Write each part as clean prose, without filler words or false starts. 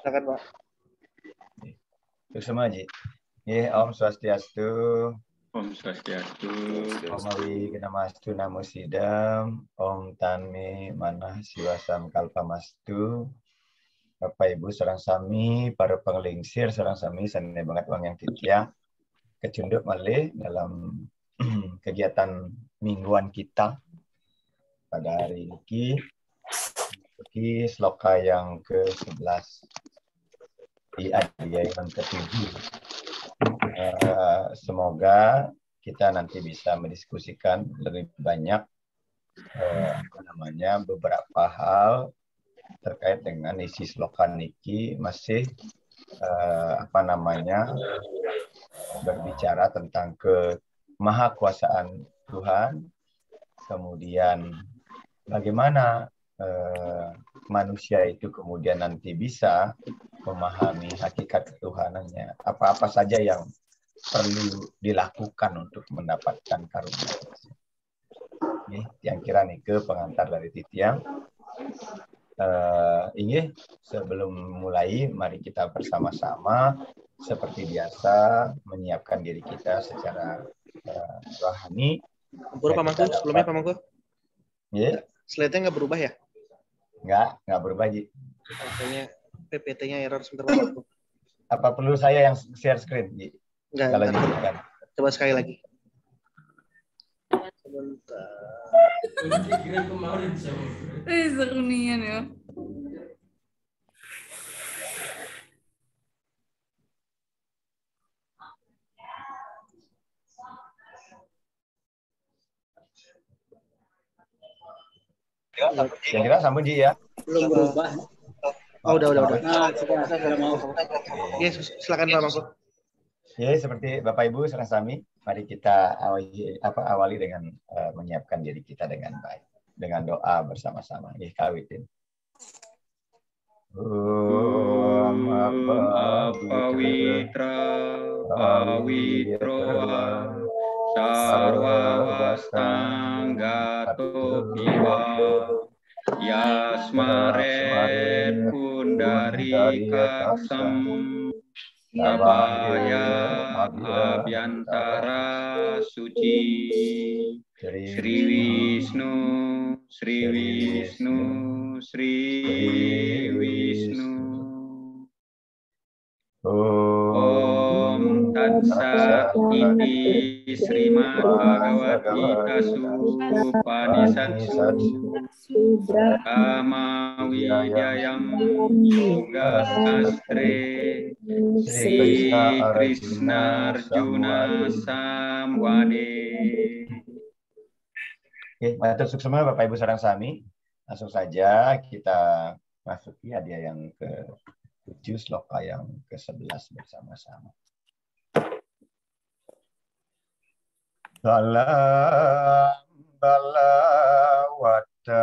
Silakan Pak. Untuk semua Ji. Om Swastiastu. Om Swastiastu. Om Awi Kenamastu Namo Sidam. Om Tanmi Manah Siwasam Kalpamastu. Bapak Ibu sareng sami, para penglingsir sareng sami sanene banget wong yang titya. Kecunduk malih dalam kegiatan mingguan kita pada hari ini. Di sloka yang ke-11 di adhyaya yang ke-7. Semoga kita nanti bisa mendiskusikan lebih banyak beberapa hal terkait dengan isi sloka niki masih berbicara tentang kemahakuasaan Tuhan, kemudian bagaimana manusia itu kemudian nanti bisa memahami hakikat ketuhanannya, apa-apa saja yang perlu dilakukan untuk mendapatkan karunia. Yang kira nih ke pengantar dari Titiang. Sebelum mulai, mari kita bersama-sama seperti biasa menyiapkan diri kita secara rohani. Pak Mangku, sebelumnya Pak Mangku. Slide-nya nggak berubah ya? Nggak berubah, Ji. Makanya PPT-nya error sebentar Pak Mangku. Apa perlu saya yang share screen, Ji? Enggak. Coba sekali lagi. Sebentar. Serunian ya. Yang kira sambung Ji ya? Belum berubah. Oh, udah. Nah, sudah mau. Yes, silakan Pak Mangku. Ya, seperti Bapak Ibu sareng sami, mari kita awali dengan menyiapkan diri kita dengan baik, dengan doa bersama-sama. Kawitin. Pawitra Pawitroa Sarwa Wastanggato Piwa Yasmaren Pundari Kaksam Abaya Abhyantara Suci Sri Wisnu Sri Wisnu Sri Wisnu Om Tatsa Iti Srimad Bhagavad Gita Supanisatsu Kama Widyayam Yoga Sastre Sri Krishna Arjuna Samwade. Matur suksema Bapak Ibu sareng sami. Langsung saja kita masuki hadiah yang ke-7 sloka yang ke-11 bersama-sama. Balawata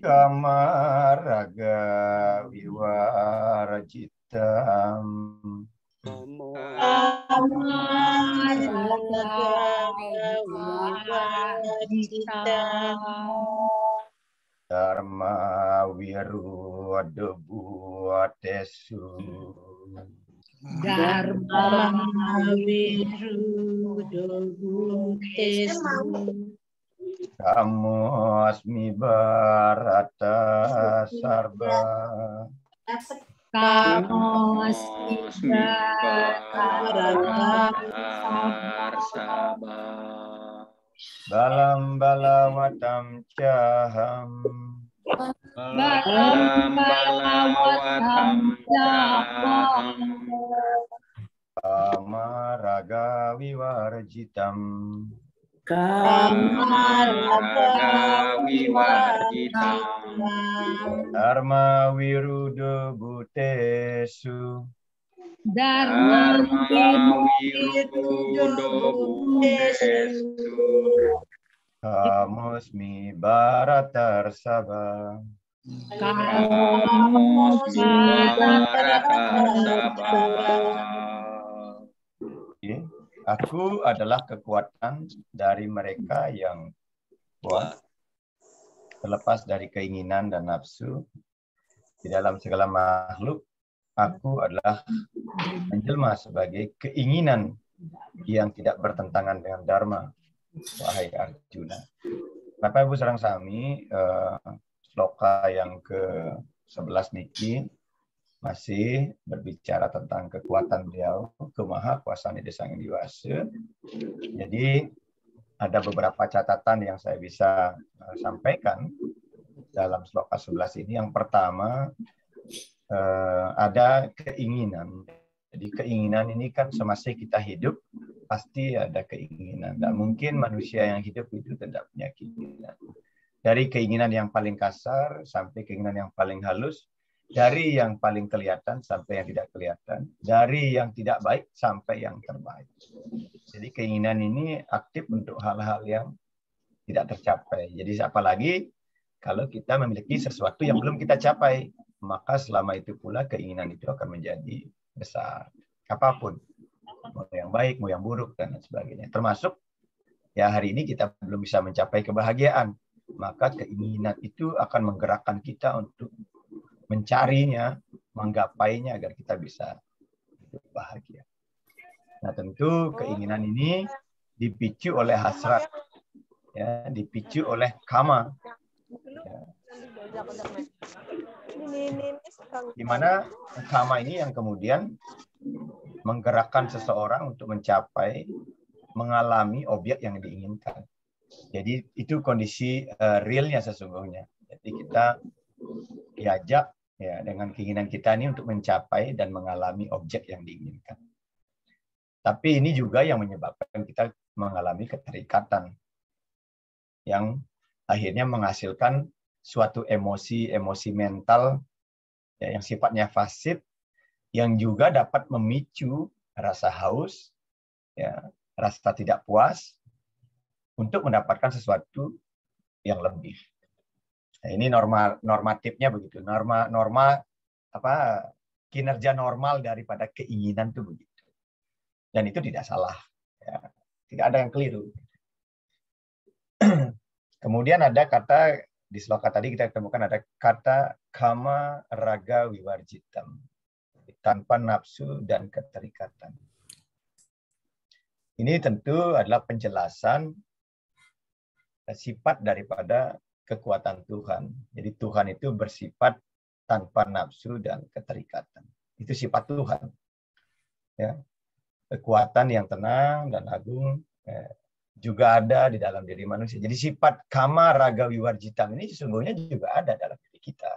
Kamaraga Wiwarajitam Dharma Wirudebuatesu Dharma Wirudebuatesu Kamo asmi barata sarba Kamo asmi barata sarba Balam balawatam caham Balam balawatam caham Kamaraga Wiwarjitam Kamaraga Wiwarjitam Dharma Wirudebutesu Dharma Wirudebutesu Kamosmi Bharatarsava Namo Aku adalah kekuatan dari mereka yang kuat, terlepas dari keinginan dan nafsu. Di dalam segala makhluk, aku adalah menjelma sebagai keinginan yang tidak bertentangan dengan Dharma. Wahai Arjuna. Bapak Ibu sareng sami, sloka yang ke-11 niki masih berbicara tentang kekuatan beliau, kemahakuasaan Ide Sang Hyang Widi. Jadi ada beberapa catatan yang saya bisa sampaikan dalam sloka 11 ini. Yang pertama, ada keinginan. Jadi keinginan ini kan semasa kita hidup pasti ada keinginan. Tidak mungkin manusia yang hidup itu tidak punya keinginan. Dari keinginan yang paling kasar sampai keinginan yang paling halus, dari yang paling kelihatan sampai yang tidak kelihatan, dari yang tidak baik sampai yang terbaik. Jadi keinginan ini aktif untuk hal-hal yang tidak tercapai. Jadi apalagi kalau kita memiliki sesuatu yang belum kita capai, maka selama itu pula keinginan itu akan menjadi besar. Apapun, mau yang baik, mau yang buruk, dan sebagainya. Termasuk, ya hari ini kita belum bisa mencapai kebahagiaan. Maka keinginan itu akan menggerakkan kita untuk mencarinya, menggapainya agar kita bisa hidup bahagia. Nah tentu keinginan ini dipicu oleh hasrat, ya, dipicu oleh kama. Ya. Di mana kama ini yang kemudian menggerakkan seseorang untuk mencapai, mengalami objek yang diinginkan. Jadi itu kondisi realnya sesungguhnya. Jadi kita diajak ya dengan keinginan kita ini untuk mencapai dan mengalami objek yang diinginkan. Tapi ini juga yang menyebabkan kita mengalami keterikatan yang akhirnya menghasilkan suatu emosi mental ya, yang sifatnya fasid, yang juga dapat memicu rasa haus, ya, rasa tidak puas untuk mendapatkan sesuatu yang lebih. Nah, ini normatifnya begitu. Norma kinerja normal daripada keinginan itu begitu. Dan itu tidak salah. Ya. Tidak ada yang keliru. Kemudian ada kata di sloka tadi kita temukan ada kata kama raga wiwarjitam, tanpa nafsu dan keterikatan. Ini tentu adalah penjelasan sifat daripada kekuatan Tuhan. Jadi Tuhan itu bersifat tanpa nafsu dan keterikatan. Itu sifat Tuhan. Ya. Kekuatan yang tenang dan agung juga ada di dalam diri manusia. Jadi sifat kama raga wiwarjitam ini sesungguhnya juga ada dalam diri kita.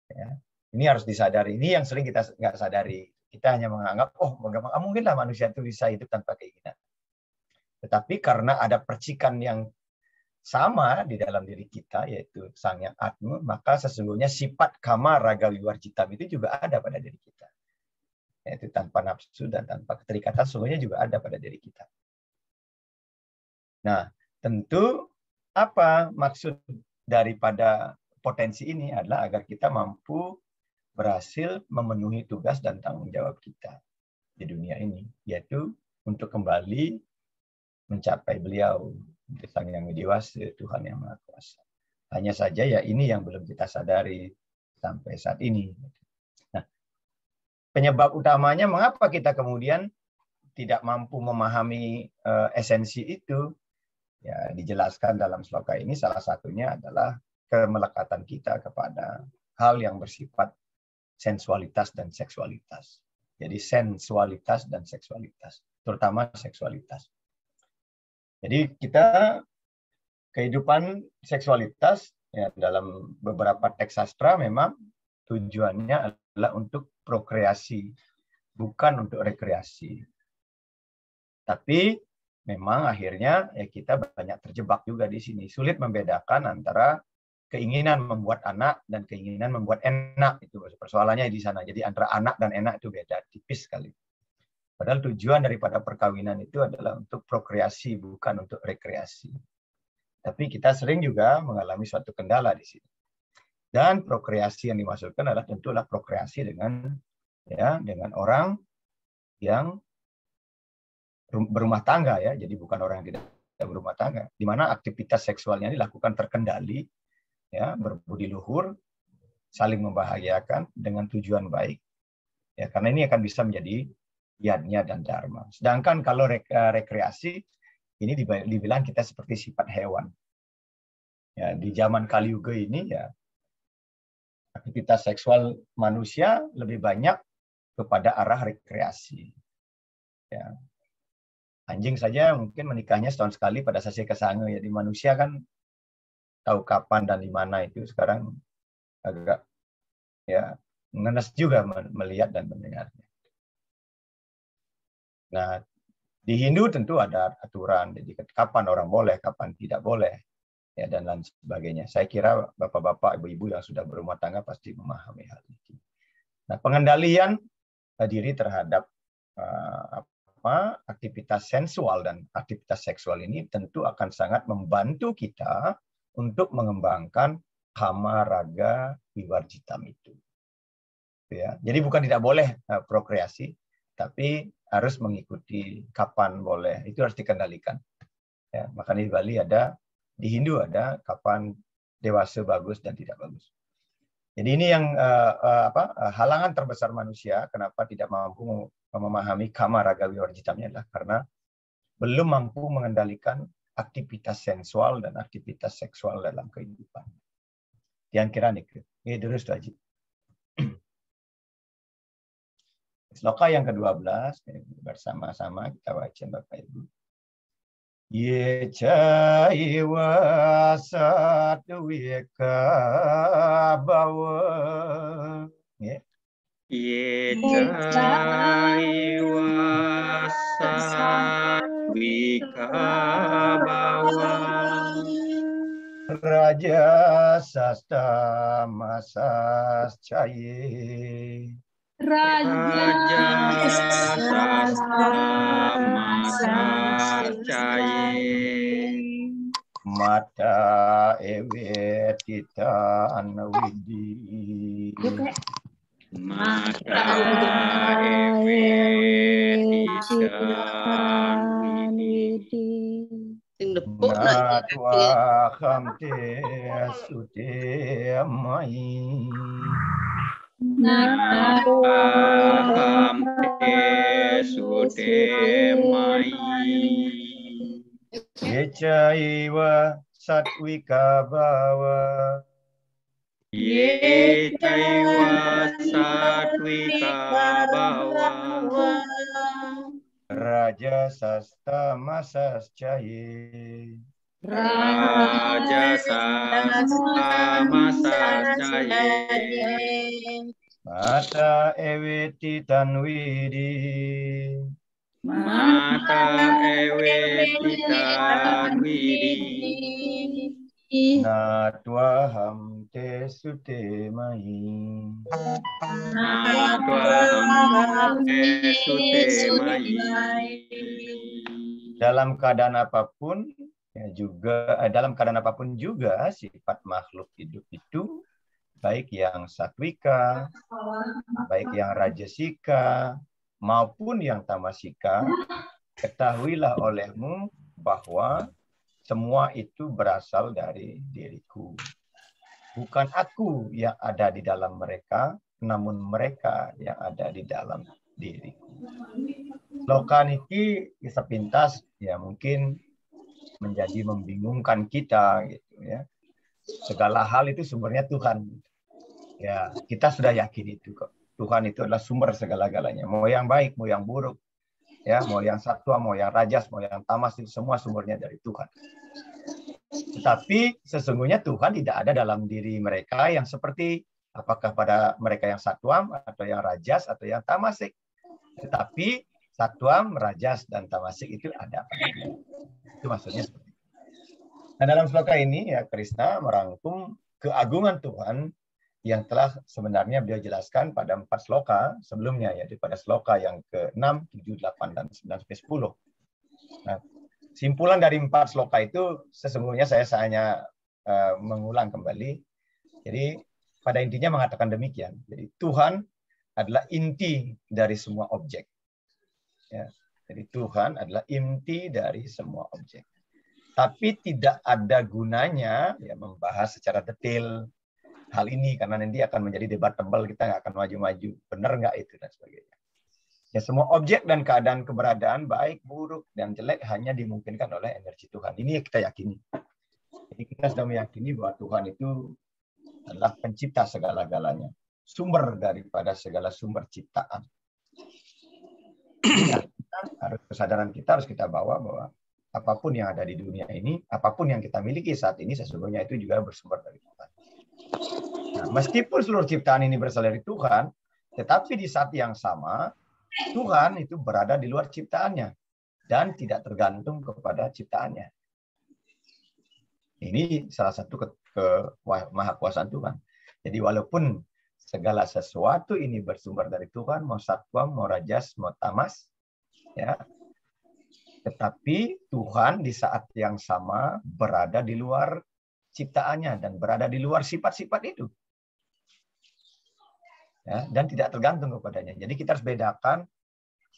Ya. Ini harus disadari. Ini yang sering kita nggak sadari. Kita hanya menganggap, oh mungkinlah manusia itu bisa hidup tanpa keinginan. Tetapi karena ada percikan yang sama di dalam diri kita, yaitu Sang Hyang Atma, maka sesungguhnya sifat kama raga wiwarjitam itu juga ada pada diri kita. Yaitu tanpa nafsu dan tanpa keterikatan sesungguhnya juga ada pada diri kita. Nah, tentu apa maksud daripada potensi ini adalah agar kita mampu berhasil memenuhi tugas dan tanggung jawab kita di dunia ini, yaitu untuk kembali mencapai beliau, Sang Hyang Widi Wasa, Tuhan yang Maha Kuasa. Hanya saja ya ini yang belum kita sadari sampai saat ini. Nah, penyebab utamanya mengapa kita kemudian tidak mampu memahami esensi itu, ya dijelaskan dalam sloka ini. Salah satunya adalah kemelekatan kita kepada hal yang bersifat sensualitas dan seksualitas. Jadi sensualitas dan seksualitas, terutama seksualitas. Jadi kita kehidupan seksualitas ya, dalam beberapa teks sastra memang tujuannya adalah untuk prokreasi, bukan untuk rekreasi. Tapi memang akhirnya ya kita banyak terjebak juga di sini. Sulit membedakan antara keinginan membuat anak dan keinginan membuat enak. Itu persoalannya di sana. Jadi antara anak dan enak itu beda, tipis sekali. Padahal tujuan daripada perkawinan itu adalah untuk prokreasi, bukan untuk rekreasi. Tapi kita sering juga mengalami suatu kendala di sini. Dan prokreasi yang dimaksudkan adalah tentulah prokreasi dengan orang yang berumah tangga ya. Jadi bukan orang yang tidak berumah tangga, di mana aktivitas seksualnya dilakukan terkendali, ya, berbudi luhur, saling membahagiakan dengan tujuan baik, ya, karena ini akan bisa menjadi yadnya dan dharma. Sedangkan kalau rekreasi ini dibilang kita seperti sifat hewan. Ya, di zaman Kali Yuga ini ya aktivitas seksual manusia lebih banyak kepada arah rekreasi. Ya. Anjing saja mungkin menikahnya setahun sekali pada sasi kesange, ya. Di manusia kan tahu kapan dan di mana itu sekarang agak ya ngenes juga melihat dan mendengarnya. Nah, di Hindu tentu ada aturan, jadi kapan orang boleh, kapan tidak boleh, ya, dan lain sebagainya. Saya kira bapak-bapak, ibu-ibu yang sudah berumah tangga pasti memahami hal itu. Nah, pengendalian diri terhadap aktivitas sensual dan aktivitas seksual ini tentu akan sangat membantu kita untuk mengembangkan kama, raga, viwarjitam itu. Ya, jadi bukan tidak boleh prokreasi, tapi harus mengikuti kapan boleh. Itu harus dikendalikan. Ya, makanya di Bali di Hindu ada kapan dewasa bagus dan tidak bagus. Jadi ini yang halangan terbesar manusia kenapa tidak mampu memahami kama, raga, viwarjitamnya adalah karena belum mampu mengendalikan aktivitas sensual dan aktivitas seksual dalam kehidupan. Yang kira nih, ini terus Haji. Sloka yang ke-12 bersama-sama kita baca Bapak Ibu. Ye caiwa satwika bawa. Ye caiwa satwika bawa. Raja sasta masas caye. Raja sasta masas caye. Mata ewe tita anwidi. Mata ewe tita anwidi. Natwa khamte sute mai. Natwa khamte sute mai. Yecaiwa satwika bawa. Ye caiwa satwika bawa. Raja sasta masas caye. Raja sasta masas caye. Mata eweti tanwidi. Mata ewe titanwidi. Natwa hamte sute mai. Natwa hamte sute mai. Dalam keadaan apapun juga sifat makhluk hidup itu baik yang satwika, baik yang rajasika maupun yang tamasika, ketahuilah olehmu bahwa semua itu berasal dari diriku. Bukan aku yang ada di dalam mereka, namun mereka yang ada di dalam diriku. Sloka niki sepintas ya mungkin menjadi membingungkan kita gitu ya. Segala hal itu sumbernya Tuhan. Ya, kita sudah yakin itu kok. Tuhan itu adalah sumber segala-galanya. Mau yang baik, mau yang buruk. Ya, mau yang satwa, mau yang rajas, mau yang tamas, itu semua sumbernya dari Tuhan. Tetapi sesungguhnya Tuhan tidak ada dalam diri mereka yang seperti apakah pada mereka yang satwam atau yang rajas atau yang tamasik. Tetapi satwam, rajas, dan tamasik itu ada. Itu maksudnya seperti itu. Nah, dalam sloka ini ya Krishna merangkum keagungan Tuhan yang telah sebenarnya beliau jelaskan pada 4 sloka sebelumnya, yaitu pada sloka yang ke-6, 7, 8, dan 9 sampai 10. Nah, simpulan dari 4 sloka itu sesungguhnya saya hanya mengulang kembali. Jadi pada intinya mengatakan demikian. Jadi Tuhan adalah inti dari semua objek. Ya. Jadi Tuhan adalah inti dari semua objek. Tapi tidak ada gunanya ya membahas secara detail hal ini karena nanti akan menjadi debat tebal, kita nggak akan maju-maju. Benar nggak itu dan sebagainya. Ya semua objek dan keadaan keberadaan baik, buruk, dan jelek hanya dimungkinkan oleh energi Tuhan. Ini yang kita yakini. Jadi kita sudah meyakini bahwa Tuhan itu adalah pencipta segala-galanya. Sumber daripada segala sumber ciptaan. Ya, harus kesadaran kita harus kita bawa bahwa apapun yang ada di dunia ini, apapun yang kita miliki saat ini sesungguhnya itu juga bersumber dari Tuhan. Nah, meskipun seluruh ciptaan ini berasal dari Tuhan, tetapi di saat yang sama Tuhan itu berada di luar ciptaannya dan tidak tergantung kepada ciptaannya. Ini salah satu kemahakuasaan Tuhan. Jadi walaupun segala sesuatu ini bersumber dari Tuhan, mau satwam, mau rajas, mau tamas, ya, tetapi Tuhan di saat yang sama berada di luar ciptaannya dan berada di luar sifat-sifat itu. Ya, dan tidak tergantung kepadanya. Jadi kita harus bedakan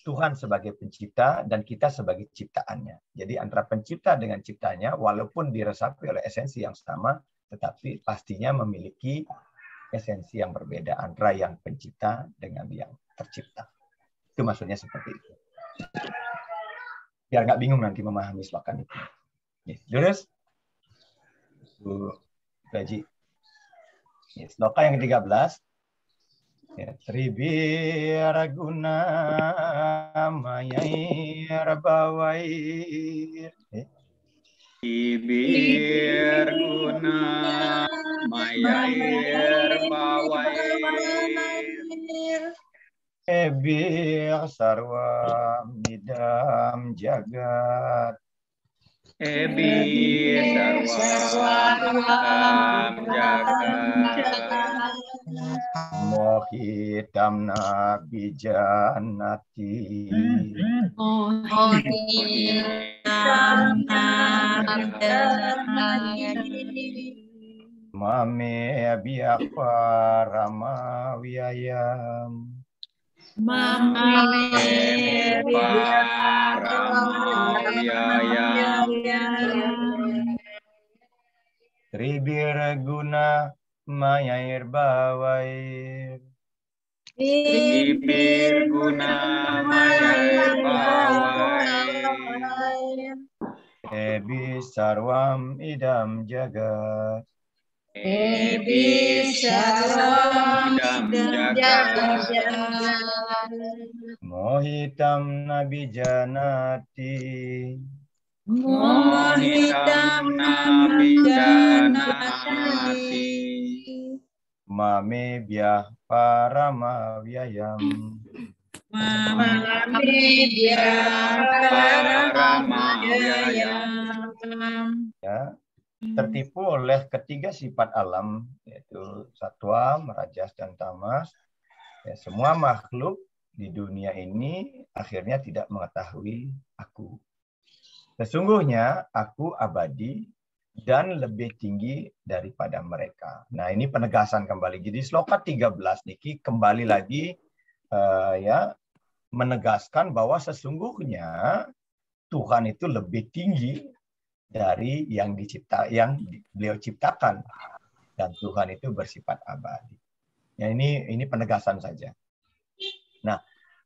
Tuhan sebagai pencipta dan kita sebagai ciptaannya. Jadi antara pencipta dengan ciptanya, walaupun diresapi oleh esensi yang sama, tetapi pastinya memiliki esensi yang berbeda antara yang pencipta dengan yang tercipta. Itu maksudnya seperti itu. Biar nggak bingung nanti memahami slogan itu. Terus, Bu Gaji. Sloka yang ke-13. Ya, Tribiraguna mayair bawair. Tribiraguna mayair bawair. Ebir sarwa midam jagat. Ebir sarwa midam jagat. Mohitam nabijanati. Mame biakwarama wiyayam. Tribiraguna mayair bawair. Tribiraguna mayair bawair. Ebi sarwam idam jagat. Ebi sarwam idam jagat. Mohitam nabijanati. Mohitam nabijanati. Mame biah parama wiyayam. Mame biah parama wiyayam. Ya, tertipu oleh ketiga sifat alam, yaitu satwa, rajas, dan tamas. Ya, semua makhluk di dunia ini akhirnya tidak mengetahui aku. Sesungguhnya aku abadi dan lebih tinggi daripada mereka. Nah, ini penegasan kembali. Jadi sloka 13 niki kembali lagi ya menegaskan bahwa sesungguhnya Tuhan itu lebih tinggi dari yang beliau ciptakan, dan Tuhan itu bersifat abadi. Ya, ini penegasan saja. Nah,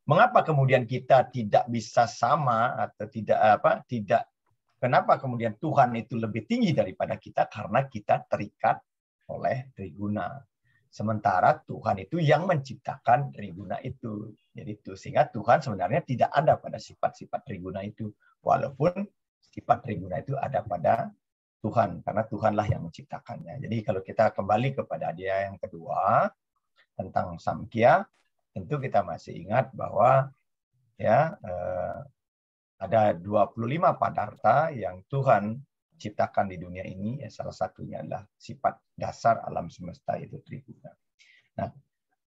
mengapa kemudian kita tidak bisa sama atau tidak kenapa kemudian Tuhan itu lebih tinggi daripada kita? Karena kita terikat oleh triguna. Sementara Tuhan itu yang menciptakan triguna itu. Jadi itu sehingga Tuhan sebenarnya tidak ada pada sifat-sifat triguna itu. Walaupun sifat triguna itu ada pada Tuhan. Karena Tuhanlah yang menciptakannya. Jadi kalau kita kembali kepada dia yang kedua tentang Samkhya, tentu kita masih ingat bahwa ya ada 25 padarta yang Tuhan ciptakan di dunia ini. Ya, salah satunya adalah sifat dasar alam semesta, itu triguna. Nah,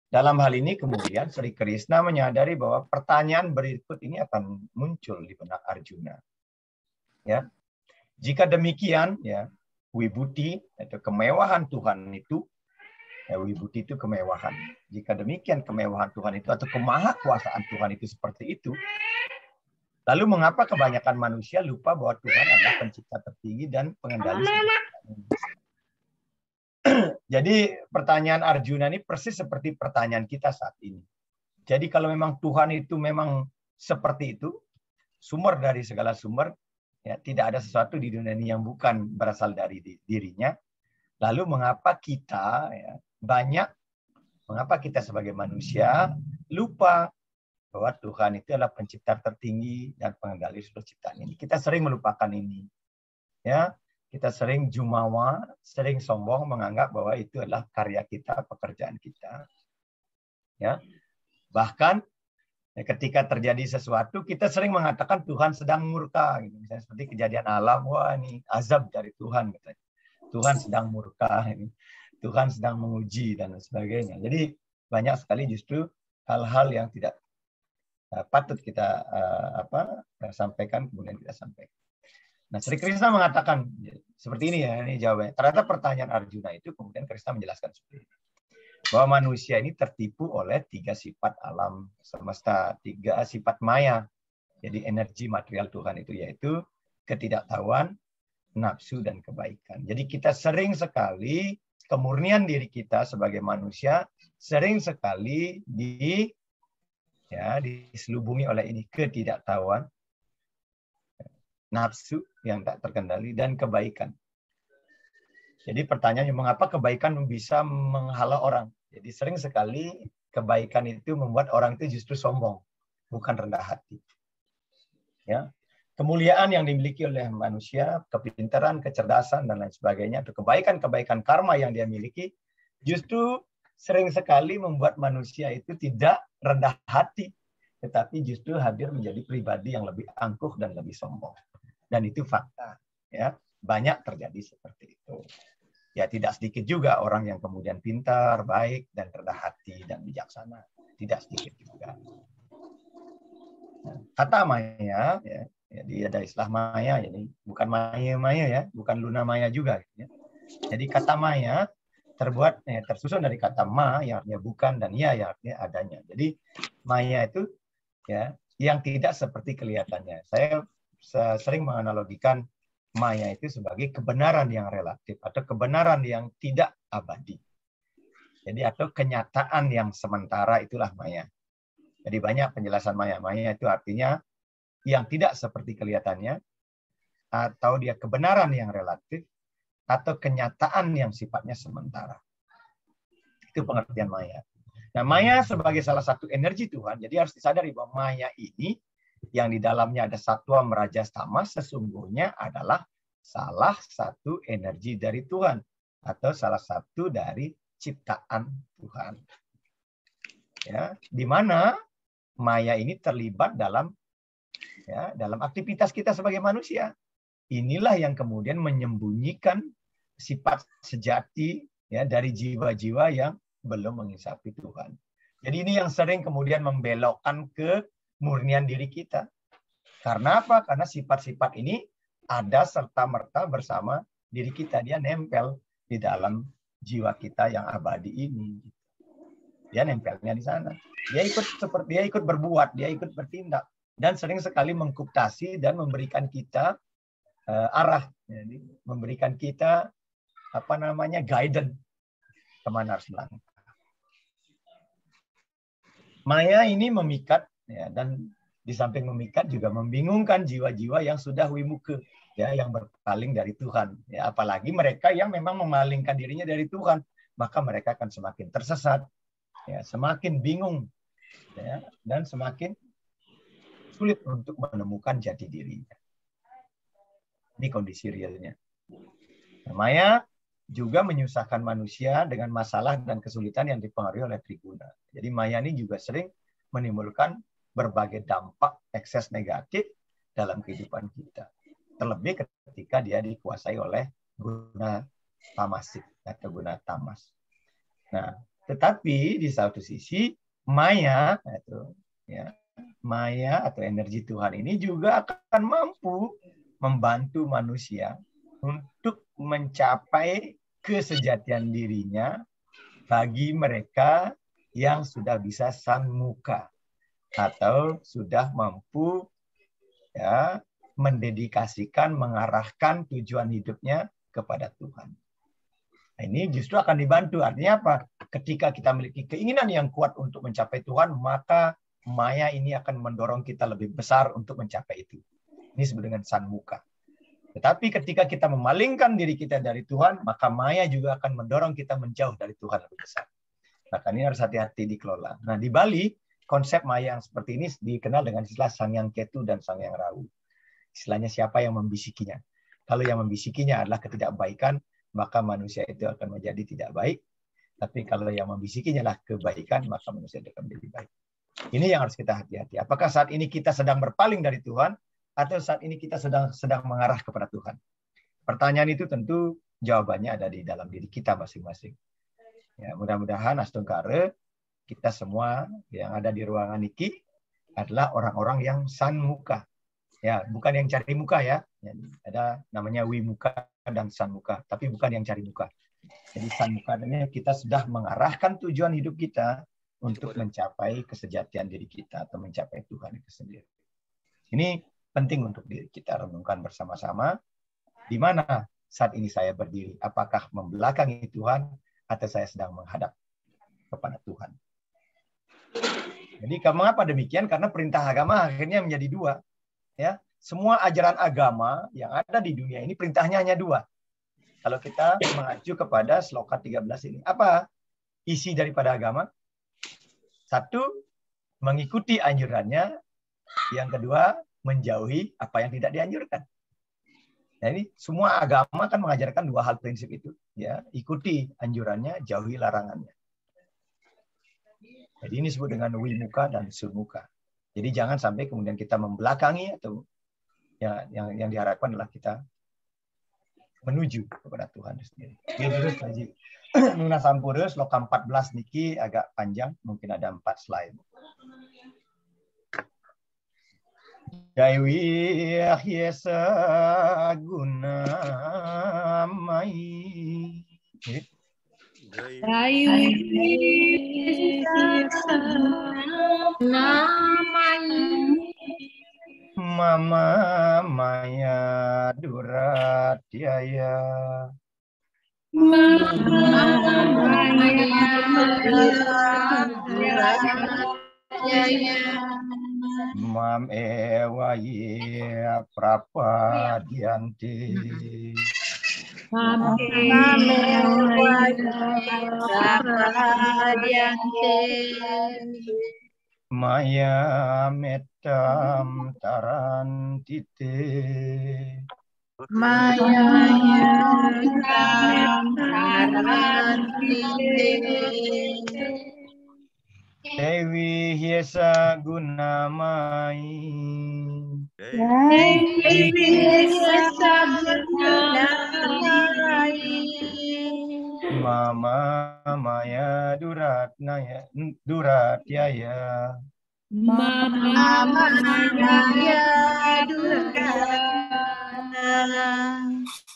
dalam hal ini kemudian Sri Krishna menyadari bahwa pertanyaan berikut ini akan muncul di benak Arjuna. Ya, jika demikian, ya, wibuti atau kemewahan Tuhan itu Ya, wibuti itu kemewahan. Jika demikian kemewahan Tuhan itu atau kemahakuasaan Tuhan itu seperti itu, lalu mengapa kebanyakan manusia lupa bahwa Tuhan adalah pencipta tertinggi dan pengendali seluruh. Jadi pertanyaan Arjuna ini persis seperti pertanyaan kita saat ini. Jadi kalau memang Tuhan itu memang seperti itu, sumber dari segala sumber, ya, tidak ada sesuatu di dunia ini yang bukan berasal dari dirinya. Lalu mengapa kita mengapa kita sebagai manusia lupa bahwa Tuhan itu adalah pencipta tertinggi dan pengendali seluruh ciptaan ini. Kita sering melupakan ini. Ya, kita sering jumawa, sering sombong menganggap bahwa itu adalah karya kita, pekerjaan kita. Ya. Bahkan ketika terjadi sesuatu, kita sering mengatakan Tuhan sedang murka, gitu. Misalnya seperti kejadian alam, wah ini azab dari Tuhan, katanya. Tuhan sedang murka, ini. Tuhan sedang menguji dan sebagainya. Jadi banyak sekali justru hal-hal yang tidak patut kita sampaikan, kemudian kita sampaikan. Nah, Sri Krishna mengatakan seperti ini ya, ini jawabannya. Ternyata pertanyaan Arjuna itu kemudian Krishna menjelaskan seperti ini. Bahwa manusia ini tertipu oleh 3 sifat alam semesta, 3 sifat maya. Jadi energi material Tuhan itu yaitu ketidaktahuan, nafsu, dan kebaikan. Jadi kita sering sekali, kemurnian diri kita sebagai manusia, sering sekali diselubungi oleh ini ketidaktahuan, nafsu yang tak terkendali, dan kebaikan. Jadi pertanyaannya, mengapa kebaikan bisa menghalau orang? Jadi sering sekali kebaikan itu membuat orang itu justru sombong, bukan rendah hati. Ya, kemuliaan yang dimiliki oleh manusia, kepintaran, kecerdasan, dan lain sebagainya, atau kebaikan-kebaikan karma yang dia miliki, justru sering sekali membuat manusia itu tidak rendah hati, tetapi justru hadir menjadi pribadi yang lebih angkuh dan lebih sombong. Dan itu fakta. Ya, banyak terjadi seperti itu. Ya, tidak sedikit juga orang yang kemudian pintar, baik, dan rendah hati, dan bijaksana. Tidak sedikit juga. Nah, kata maya, ya, jadi ada istilah maya, jadi bukan maya ya, bukan luna maya juga. Ya. Jadi kata maya tersusun dari kata ma yang artinya bukan dan ya yang artinya adanya. Jadi maya itu ya yang tidak seperti kelihatannya. Saya sering menganalogikan maya itu sebagai kebenaran yang relatif atau kebenaran yang tidak abadi. Jadi atau kenyataan yang sementara, itulah maya. Jadi banyak penjelasan maya. Maya itu artinya yang tidak seperti kelihatannya, atau dia kebenaran yang relatif, atau kenyataan yang sifatnya sementara. Itu pengertian maya. Nah, maya sebagai salah satu energi Tuhan, jadi harus disadari bahwa maya ini yang di dalamnya ada satwa merajas tamas sesungguhnya adalah salah satu energi dari Tuhan atau salah satu dari ciptaan Tuhan. Ya, di mana maya ini terlibat dalam aktivitas kita sebagai manusia. Inilah yang kemudian menyembunyikan sifat sejati ya dari jiwa-jiwa yang belum mengisapi Tuhan. Jadi ini yang sering kemudian membelokkan kemurnian diri kita. Karena apa? Karena sifat-sifat ini ada serta-merta bersama diri kita. Dia nempel di dalam jiwa kita yang abadi ini. Dia nempelnya di sana. Dia ikut berbuat, dia ikut bertindak. Dan sering sekali mengkuptasi dan memberikan kita arah. Jadi, memberikan kita guidance kemana harus melangkah. Maya ini memikat ya, dan di samping memikat juga membingungkan jiwa-jiwa yang sudah wimuke, ya, yang berpaling dari Tuhan. Ya, apalagi mereka yang memang memalingkan dirinya dari Tuhan, maka mereka akan semakin tersesat, ya, semakin bingung, ya, dan semakin sulit untuk menemukan jati dirinya. Ini kondisi realnya. Maya juga menyusahkan manusia dengan masalah dan kesulitan yang dipengaruhi oleh triguna. Jadi maya ini juga sering menimbulkan berbagai dampak ekses negatif dalam kehidupan kita. Terlebih ketika dia dikuasai oleh guna tamasik atau guna tamas. Nah, tetapi di satu sisi maya atau energi Tuhan ini juga akan mampu membantu manusia untuk mencapai kesejatian dirinya bagi mereka yang sudah bisa sanmuka atau sudah mampu ya mendedikasikan, mengarahkan tujuan hidupnya kepada Tuhan. Nah, ini justru akan dibantu. Artinya apa? Ketika kita memiliki keinginan yang kuat untuk mencapai Tuhan, maka maya ini akan mendorong kita lebih besar untuk mencapai itu. Ini disebut dengan sanmuka. Tetapi ketika kita memalingkan diri kita dari Tuhan, maka maya juga akan mendorong kita menjauh dari Tuhan lebih besar. Maka ini harus hati-hati dikelola. Nah, di Bali, konsep maya yang seperti ini dikenal dengan istilah Sangyang Ketu dan Sangyang Rahu. Istilahnya siapa yang membisikinya. Kalau yang membisikinya adalah ketidakbaikan, maka manusia itu akan menjadi tidak baik. Tapi kalau yang membisikinya adalah kebaikan, maka manusia itu akan menjadi baik. Ini yang harus kita hati-hati. Apakah saat ini kita sedang berpaling dari Tuhan, atau saat ini kita sedang mengarah kepada Tuhan? Pertanyaan itu tentu jawabannya ada di dalam diri kita masing-masing. Ya, mudah-mudahan Astungkare, kita semua yang ada di ruangan ini adalah orang-orang yang sanmuka. Ya, bukan yang cari muka ya. Ada namanya wimuka dan sanmuka, tapi bukan yang cari muka. Jadi sanmuka ini kita sudah mengarahkan tujuan hidup kita untuk mencapai kesejatian diri kita atau mencapai Tuhan itu sendiri. Ini penting untuk diri kita renungkan bersama-sama. Di mana saat ini saya berdiri? Apakah membelakangi Tuhan atau saya sedang menghadap kepada Tuhan? Jadi mengapa demikian? Karena perintah agama akhirnya menjadi dua. Ya, semua ajaran agama yang ada di dunia ini perintahnya hanya dua. Kalau kita mengacu kepada Sloka 13 ini, apa isi daripada agama? Satu, mengikuti anjurannya. Yang kedua, menjauhi apa yang tidak dianjurkan. Nah, ini semua agama kan mengajarkan dua hal prinsip itu. Ya, ikuti anjurannya, jauhi larangannya. Jadi ini disebut dengan wimuka dan sunmuka. Jadi jangan sampai kemudian kita membelakangi atau ya, yang diharapkan adalah kita menuju kepada Tuhan sendiri. Ya, terus lagi Nuna Sampurus Sloka 14 niki agak panjang, mungkin ada 4 slide. Daiwi ahyesa guna mai. Mama maya duratyaya. Mam ewa ye prapadyanti. Maya metam tarantite. Dewi hiesa gunamai. Mama maya duratnaya duratyaya.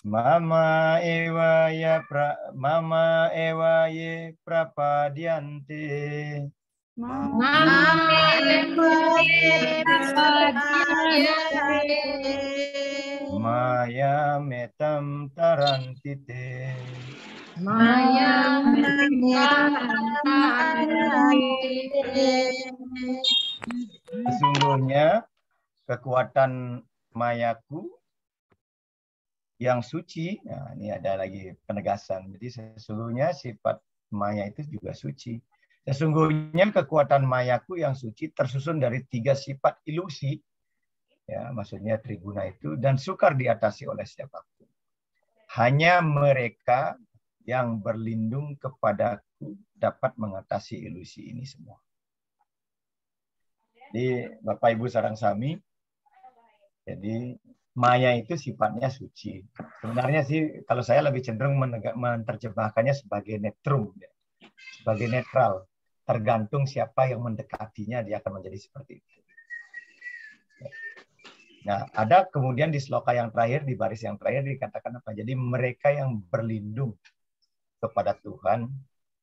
Mama ewa ye prapadyanti. Maya metam tarantite. Sesungguhnya kekuatan mayaku yang suci. Nah, ini ada lagi penegasan. Jadi sesungguhnya sifat maya itu juga suci. Sesungguhnya kekuatan mayaku yang suci tersusun dari 3 sifat ilusi. Ya, maksudnya triguna itu dan sukar diatasi oleh siapapun. Hanya mereka yang berlindung kepadaku dapat mengatasi ilusi ini semua. Jadi Bapak Ibu sareng sami, jadi maya itu sifatnya suci. Sebenarnya sih kalau saya lebih cenderung menerjemahkannya sebagai netrum, ya. Sebagai netral. Tergantung siapa yang mendekatinya, dia akan menjadi seperti itu. Nah, ada kemudian di sloka yang terakhir, di baris yang terakhir dikatakan apa? Jadi mereka yang berlindung kepada Tuhan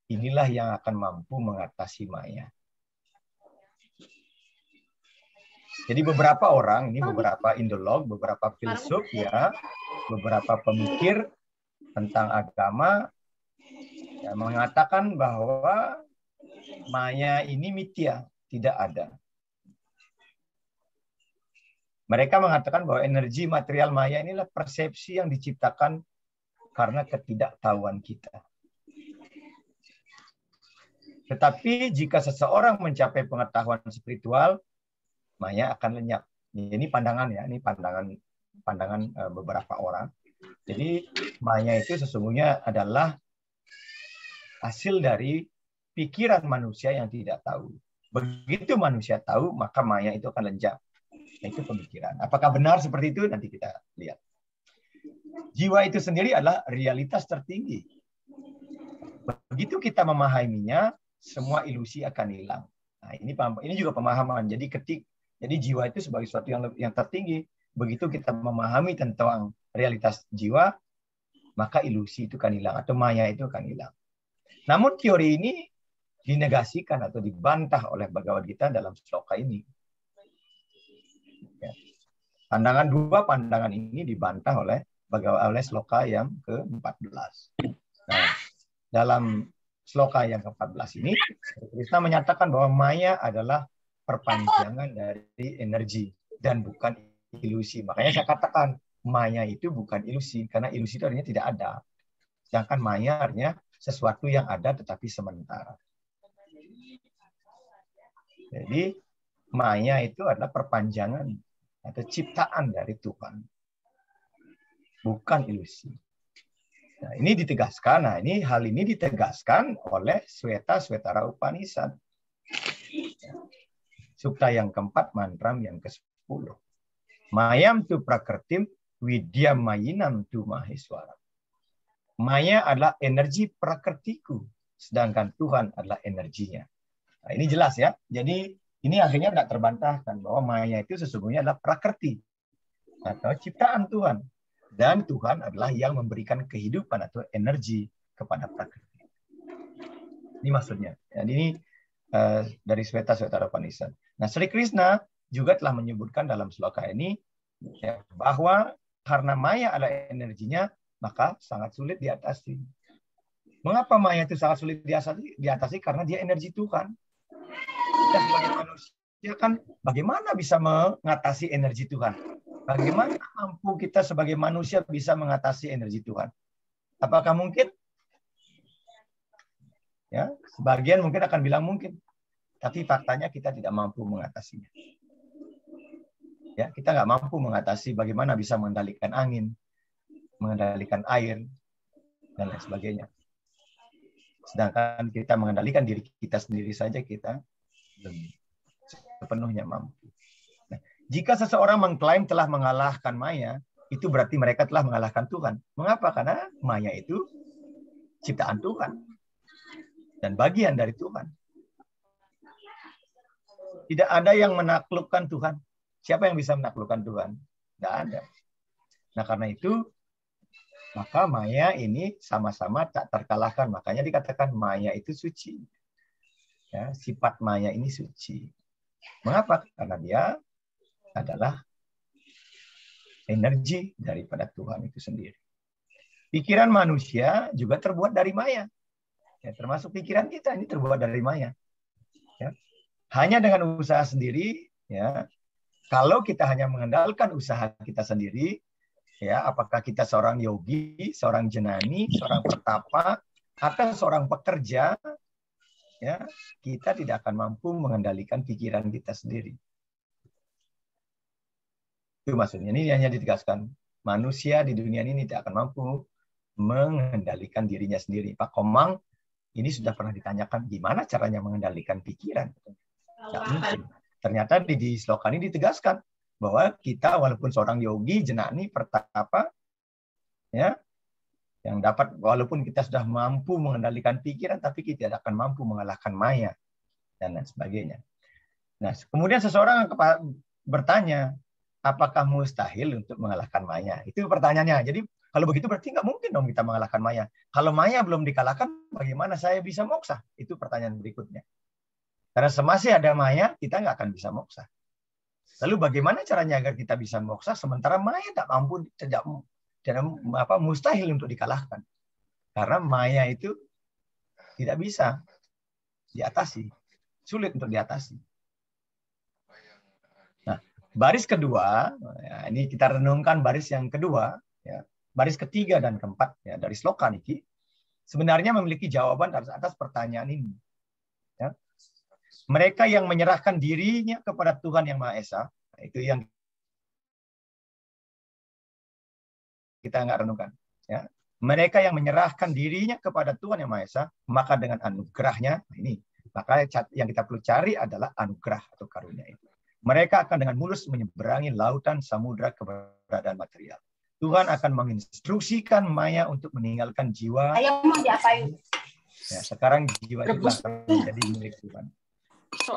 inilah yang akan mampu mengatasi maya. Jadi beberapa orang, ini beberapa indolog, beberapa filsuf, ya, beberapa pemikir tentang agama ya, mengatakan bahwa maya ini mitya, tidak ada. Mereka mengatakan bahwa energi material maya inilah persepsi yang diciptakan karena ketidaktahuan kita. Tetapi jika seseorang mencapai pengetahuan spiritual, maya akan lenyap. Ini pandangan ya, ini pandangan beberapa orang. Jadi maya itu sesungguhnya adalah hasil dari pikiran manusia yang tidak tahu. Begitu manusia tahu, maka maya itu akan lenyap. Itu pemikiran. Apakah benar seperti itu? Nanti kita lihat. Jiwa itu sendiri adalah realitas tertinggi. Begitu kita memahaminya, semua ilusi akan hilang. Nah, ini juga pemahaman. Jadi jiwa itu sebagai sesuatu yang tertinggi. Begitu kita memahami tentang realitas jiwa, maka ilusi itu akan hilang atau maya itu akan hilang. Namun teori ini dinegasikan atau dibantah oleh Bhagavad Gita dalam sloka ini. Ya. Dua pandangan ini dibantah oleh sloka yang ke-14. Nah, dalam sloka yang ke-14 ini, Krishna menyatakan bahwa maya adalah perpanjangan dari energi dan bukan ilusi. Makanya saya katakan maya itu bukan ilusi, karena ilusi itu artinya tidak ada. Sedangkan maya artinya sesuatu yang ada tetapi sementara. Jadi maya itu adalah perpanjangan atau ciptaan dari Tuhan, bukan ilusi. Nah, ini ditegaskan. Nah, hal ini ditegaskan oleh Sweta Upanishad. Sukta yang keempat, mantram yang ke-10. Mayam tu prakertim widya mayinam tu maheswara. Maya adalah energi prakertiku, sedangkan Tuhan adalah energinya. Nah, ini jelas ya. Jadi ini akhirnya tidak terbantahkan bahwa maya itu sesungguhnya adalah prakerti atau ciptaan Tuhan. Dan Tuhan adalah yang memberikan kehidupan atau energi kepada prakerti. Ini maksudnya. Jadi ini dari Sweta Upanishad. Nah, Sri Krishna juga telah menyebutkan dalam sloka ini ya, bahwa karena maya adalah energinya, maka sangat sulit diatasi. Mengapa maya itu sangat sulit diatasi? Karena dia energi Tuhan. Kita sebagai manusia kan bagaimana bisa mengatasi energi Tuhan? Bagaimana mampu kita sebagai manusia bisa mengatasi energi Tuhan? Apakah mungkin? Ya, sebagian mungkin akan bilang mungkin. Tapi faktanya kita tidak mampu mengatasinya. Ya, kita nggak mampu mengatasi bagaimana bisa mengendalikan angin, mengendalikan air, dan lain sebagainya. Sedangkan kita mengendalikan diri kita sendiri saja kita belum sepenuhnya mampu. Nah, jika seseorang mengklaim telah mengalahkan maya, itu berarti mereka telah mengalahkan Tuhan. Mengapa? Karena maya itu ciptaan Tuhan dan bagian dari Tuhan. Tidak ada yang menaklukkan Tuhan. Siapa yang bisa menaklukkan Tuhan? Tidak ada. Nah, karena itu, maka maya ini sama-sama tak terkalahkan. Makanya dikatakan maya itu suci. Ya, sifat maya ini suci. Mengapa? Karena dia adalah energi daripada Tuhan itu sendiri. Pikiran manusia juga terbuat dari maya. Ya, termasuk pikiran kita ini terbuat dari maya. Ya. Hanya dengan usaha sendiri, ya. Kalau kita hanya mengandalkan usaha kita sendiri, ya, apakah kita seorang yogi, seorang jenani, seorang pertapa, atau seorang pekerja, ya, kita tidak akan mampu mengendalikan pikiran kita sendiri. Itu maksudnya. Ini hanya ditegaskan. Manusia di dunia ini tidak akan mampu mengendalikan dirinya sendiri. Pak Komang, ini sudah pernah ditanyakan, gimana caranya mengendalikan pikiran? Tidak mungkin. Ternyata di sloka ini ditegaskan bahwa kita walaupun seorang yogi, jenani, pertapa, ya, yang dapat walaupun kita sudah mampu mengendalikan pikiran, tapi kita tidak akan mampu mengalahkan maya dan lain sebagainya. Nah, kemudian seseorang bertanya, apakah mustahil untuk mengalahkan maya? Itu pertanyaannya. Jadi Kalau begitu berarti nggak mungkin dong kita mengalahkan Maya. Kalau Maya belum dikalahkan, bagaimana saya bisa moksa? Itu pertanyaan berikutnya. Karena semasih ada Maya, kita nggak akan bisa moksa. Lalu bagaimana caranya agar kita bisa moksa sementara Maya tak mampu, tidak mustahil untuk dikalahkan. Karena Maya itu tidak bisa diatasi, sulit untuk diatasi. Nah, baris kedua, ya, ini kita renungkan baris yang kedua, ya, baris ketiga dan keempat ya, dari sloka niki sebenarnya memiliki jawaban atas pertanyaan ini. Ya. Mereka yang menyerahkan dirinya kepada Tuhan Yang Maha Esa, itu yang kita nggak renungkan. Ya. Mereka yang menyerahkan dirinya kepada Tuhan Yang Maha Esa, maka dengan anugerahnya, ini, maka yang kita perlu cari adalah anugerah atau karunia itu. Mereka akan dengan mulus menyeberangi lautan samudra keberadaan material. Tuhan akan menginstruksikan Maya untuk meninggalkan jiwa. Ayah mau diapain? Ya, sekarang jiwa itu akan menjadi milik Tuhan.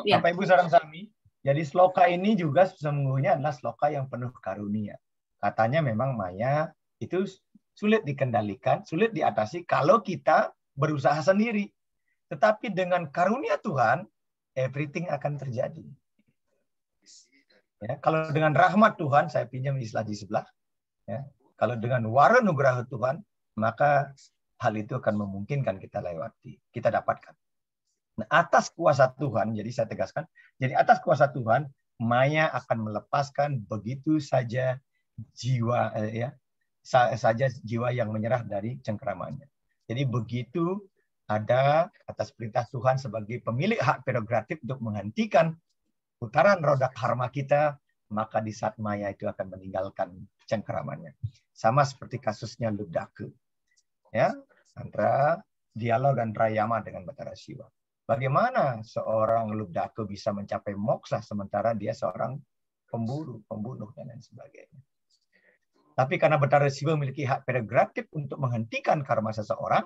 Ya. Bapak Ibu Sarang Sami, jadi sloka ini juga sesungguhnya adalah sloka yang penuh karunia. Katanya memang Maya itu sulit dikendalikan, sulit diatasi kalau kita berusaha sendiri. Tetapi dengan karunia Tuhan, everything akan terjadi. Ya, kalau dengan rahmat Tuhan, saya pinjam istilah di sebelah. Ya, kalau dengan wara nugraha Tuhan, maka hal itu akan memungkinkan kita lewati, kita dapatkan. Nah, atas kuasa Tuhan, jadi saya tegaskan, jadi atas kuasa Tuhan, Maya akan melepaskan begitu saja jiwa, saja jiwa yang menyerah dari cengkeramannya. Jadi begitu ada atas perintah Tuhan sebagai pemilik hak prerogatif untuk menghentikan putaran roda karma kita, maka di saat Maya itu akan meninggalkan cengkeramannya. Sama seperti kasusnya Ludake. Ya, antara dialog antara Yama dengan Batara Siwa. Bagaimana seorang Ludake bisa mencapai moksa sementara dia seorang pembunuh dan lain sebagainya. Tapi karena Batara Siwa memiliki hak prerogatif untuk menghentikan karma seseorang,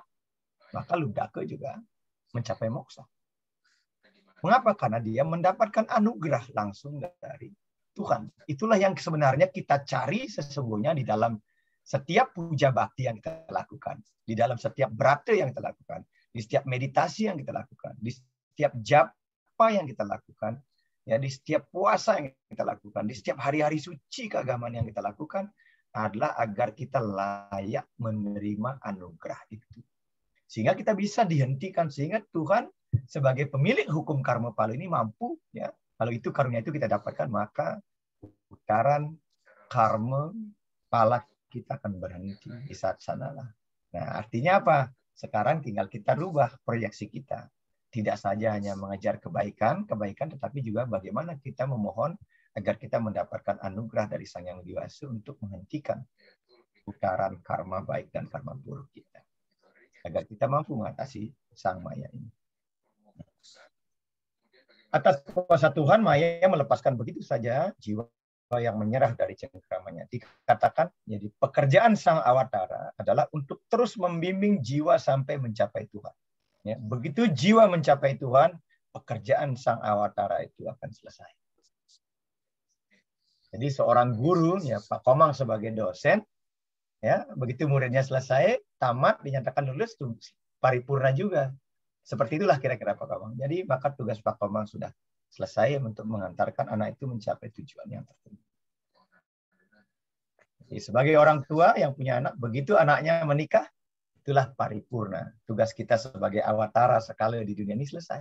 maka Ludake juga mencapai moksa. Mengapa? Karena dia mendapatkan anugerah langsung dari Tuhan. Itulah yang sebenarnya kita cari sesungguhnya di dalam setiap puja bakti yang kita lakukan. Di dalam setiap brata yang kita lakukan. Di setiap meditasi yang kita lakukan. Di setiap japa yang kita lakukan. Ya, di setiap puasa yang kita lakukan. Di setiap hari-hari suci keagamaan yang kita lakukan. Adalah agar kita layak menerima anugerah itu. Sehingga kita bisa dihentikan. Sehingga Tuhan sebagai pemilik hukum karma pala ini mampu, ya, kalau itu karunia itu kita dapatkan, maka putaran karma pala kita akan berhenti di saat sanalah. Nah, artinya apa? Sekarang tinggal kita rubah proyeksi kita. Tidak saja hanya mengejar kebaikan, tetapi juga bagaimana kita memohon agar kita mendapatkan anugerah dari Sang Yang Diwasa untuk menghentikan putaran karma baik dan karma buruk kita. Agar kita mampu mengatasi sang Maya ini. Atas kuasa Tuhan, Maya melepaskan begitu saja jiwa yang menyerah dari cengkeramannya. Dikatakan, jadi pekerjaan sang awatara adalah untuk terus membimbing jiwa sampai mencapai Tuhan. Ya, begitu jiwa mencapai Tuhan, pekerjaan sang awatara itu akan selesai. Jadi seorang guru, ya Pak Komang sebagai dosen, ya begitu muridnya selesai, tamat, dinyatakan lulus, paripurna juga. Seperti itulah kira-kira Pak Komang. Jadi maka tugas Pak Komang sudah selesai untuk mengantarkan anak itu mencapai tujuan yang tertentu. Jadi sebagai orang tua yang punya anak, begitu anaknya menikah, itulah paripurna. Tugas kita sebagai awatara sekali di dunia ini selesai.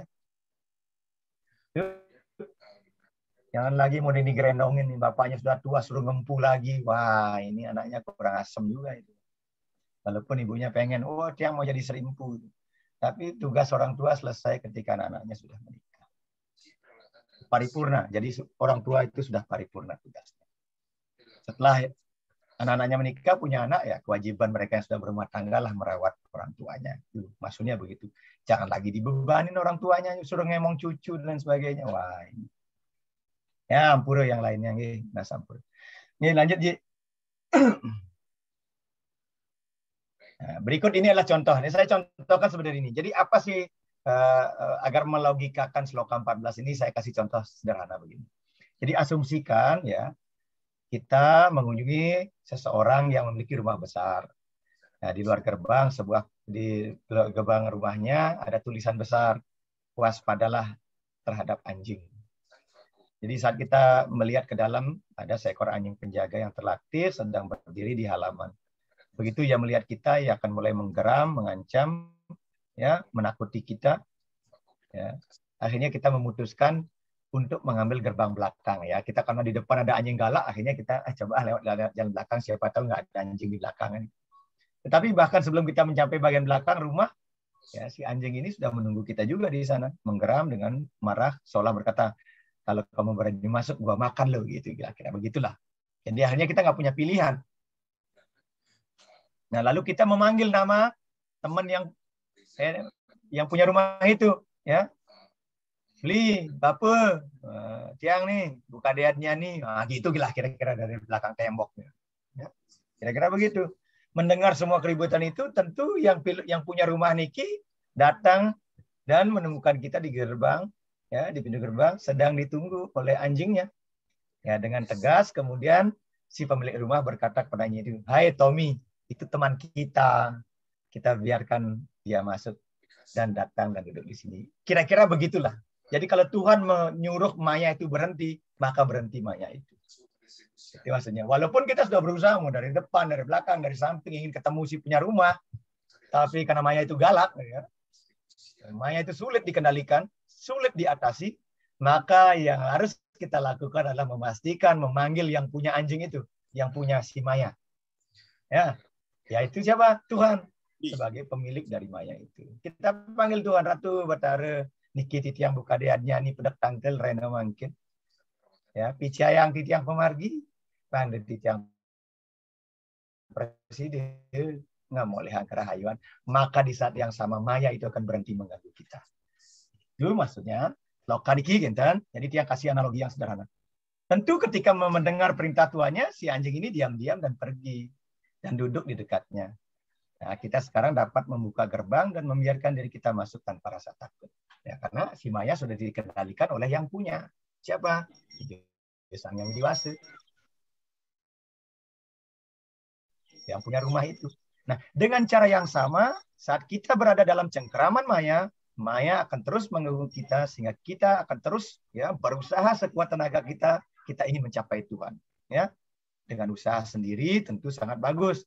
Jangan lagi mau digendongin, bapaknya sudah tua suruh ngempu lagi. Wah, ini anaknya kurang asem juga itu. Walaupun ibunya pengen, oh dia mau jadi serimpu. Tapi tugas orang tua selesai ketika anak-anaknya sudah menikah. Paripurna. Jadi orang tua itu sudah paripurna tugasnya. Setelah anak-anaknya menikah, punya anak, ya kewajiban mereka yang sudah berumah tangga lah merawat orang tuanya. Maksudnya begitu. Jangan lagi dibebanin orang tuanya, suruh ngemong cucu dan sebagainya. Wah, ini. Ya, ampura yang lainnya. Nah, sampur. Ini lanjut, Ji. Nah, berikut ini adalah contoh. Ini saya contohkan sebenarnya ini. Jadi apa sih agar melogikakan sloka 14 ini, saya kasih contoh sederhana begini. Jadi asumsikan ya kita mengunjungi seseorang yang memiliki rumah besar. Nah, di luar gerbang, di gerbang rumahnya ada tulisan besar, waspadalah terhadap anjing. Jadi saat kita melihat ke dalam, ada seekor anjing penjaga yang terlatih sedang berdiri di halaman. Begitu ia melihat kita, ia akan mulai menggeram, mengancam, ya, menakuti kita. Ya. Akhirnya kita memutuskan untuk mengambil gerbang belakang. Ya, kita karena di depan ada anjing galak, akhirnya kita coba lewat jalan belakang, siapa tahu nggak ada anjing di belakang. Tetapi bahkan sebelum kita mencapai bagian belakang rumah, ya, si anjing ini sudah menunggu kita juga di sana, menggeram dengan marah, seolah berkata, kalau kamu berani masuk, gua makan lo, gitu, kira-kira begitulah. Jadi akhirnya kita nggak punya pilihan. Nah, lalu kita memanggil nama teman yang punya rumah itu, ya, beli, bapa, tiang nih, buka deadnya nih, nah, gitulah kira-kira dari belakang temboknya. Ya. Kira-kira begitu. Mendengar semua keributan itu, tentu yang punya rumah niki datang dan menemukan kita di gerbang, ya, di pintu gerbang, sedang ditunggu oleh anjingnya. Ya, dengan tegas, kemudian si pemilik rumah berkata kepadanya itu, "Hai Tommy, itu teman kita. Kita biarkan dia masuk dan datang dan duduk di sini." Kira-kira begitulah. Jadi kalau Tuhan menyuruh Maya itu berhenti, maka berhenti Maya itu. Itu maksudnya. Walaupun kita sudah berusaha mau dari depan, dari belakang, dari samping ingin ketemu si punya rumah, tapi karena Maya itu galak, ya, Maya itu sulit dikendalikan, sulit diatasi, maka yang harus kita lakukan adalah memastikan memanggil yang punya anjing itu, yang punya si Maya. Ya, yaitu siapa? Tuhan sebagai pemilik dari Maya itu. Kita panggil Tuhan, Ratu Batara, niki titiang buka deadnya ni pedak tangkel rena mangkin. Ya, picayang titiang pemargi, pandai titiang presiden, nggak mau lihat kerahayuan, maka di saat yang sama Maya itu akan berhenti mengganggu kita. Itu maksudnya lokaliki, kan? Jadi dia kasih analogi yang sederhana. Tentu ketika mendengar perintah tuannya, si anjing ini diam-diam dan pergi dan duduk di dekatnya. Nah, kita sekarang dapat membuka gerbang dan membiarkan diri kita masuk tanpa rasa takut. Ya, karena si Maya sudah dikendalikan oleh yang punya. Siapa? Sang yang dewasa. Yang punya rumah itu. Nah, dengan cara yang sama, saat kita berada dalam cengkeraman Maya, Maya akan terus mengganggu kita sehingga kita akan terus, ya, berusaha sekuat tenaga kita ingin mencapai Tuhan. Ya, dengan usaha sendiri tentu sangat bagus.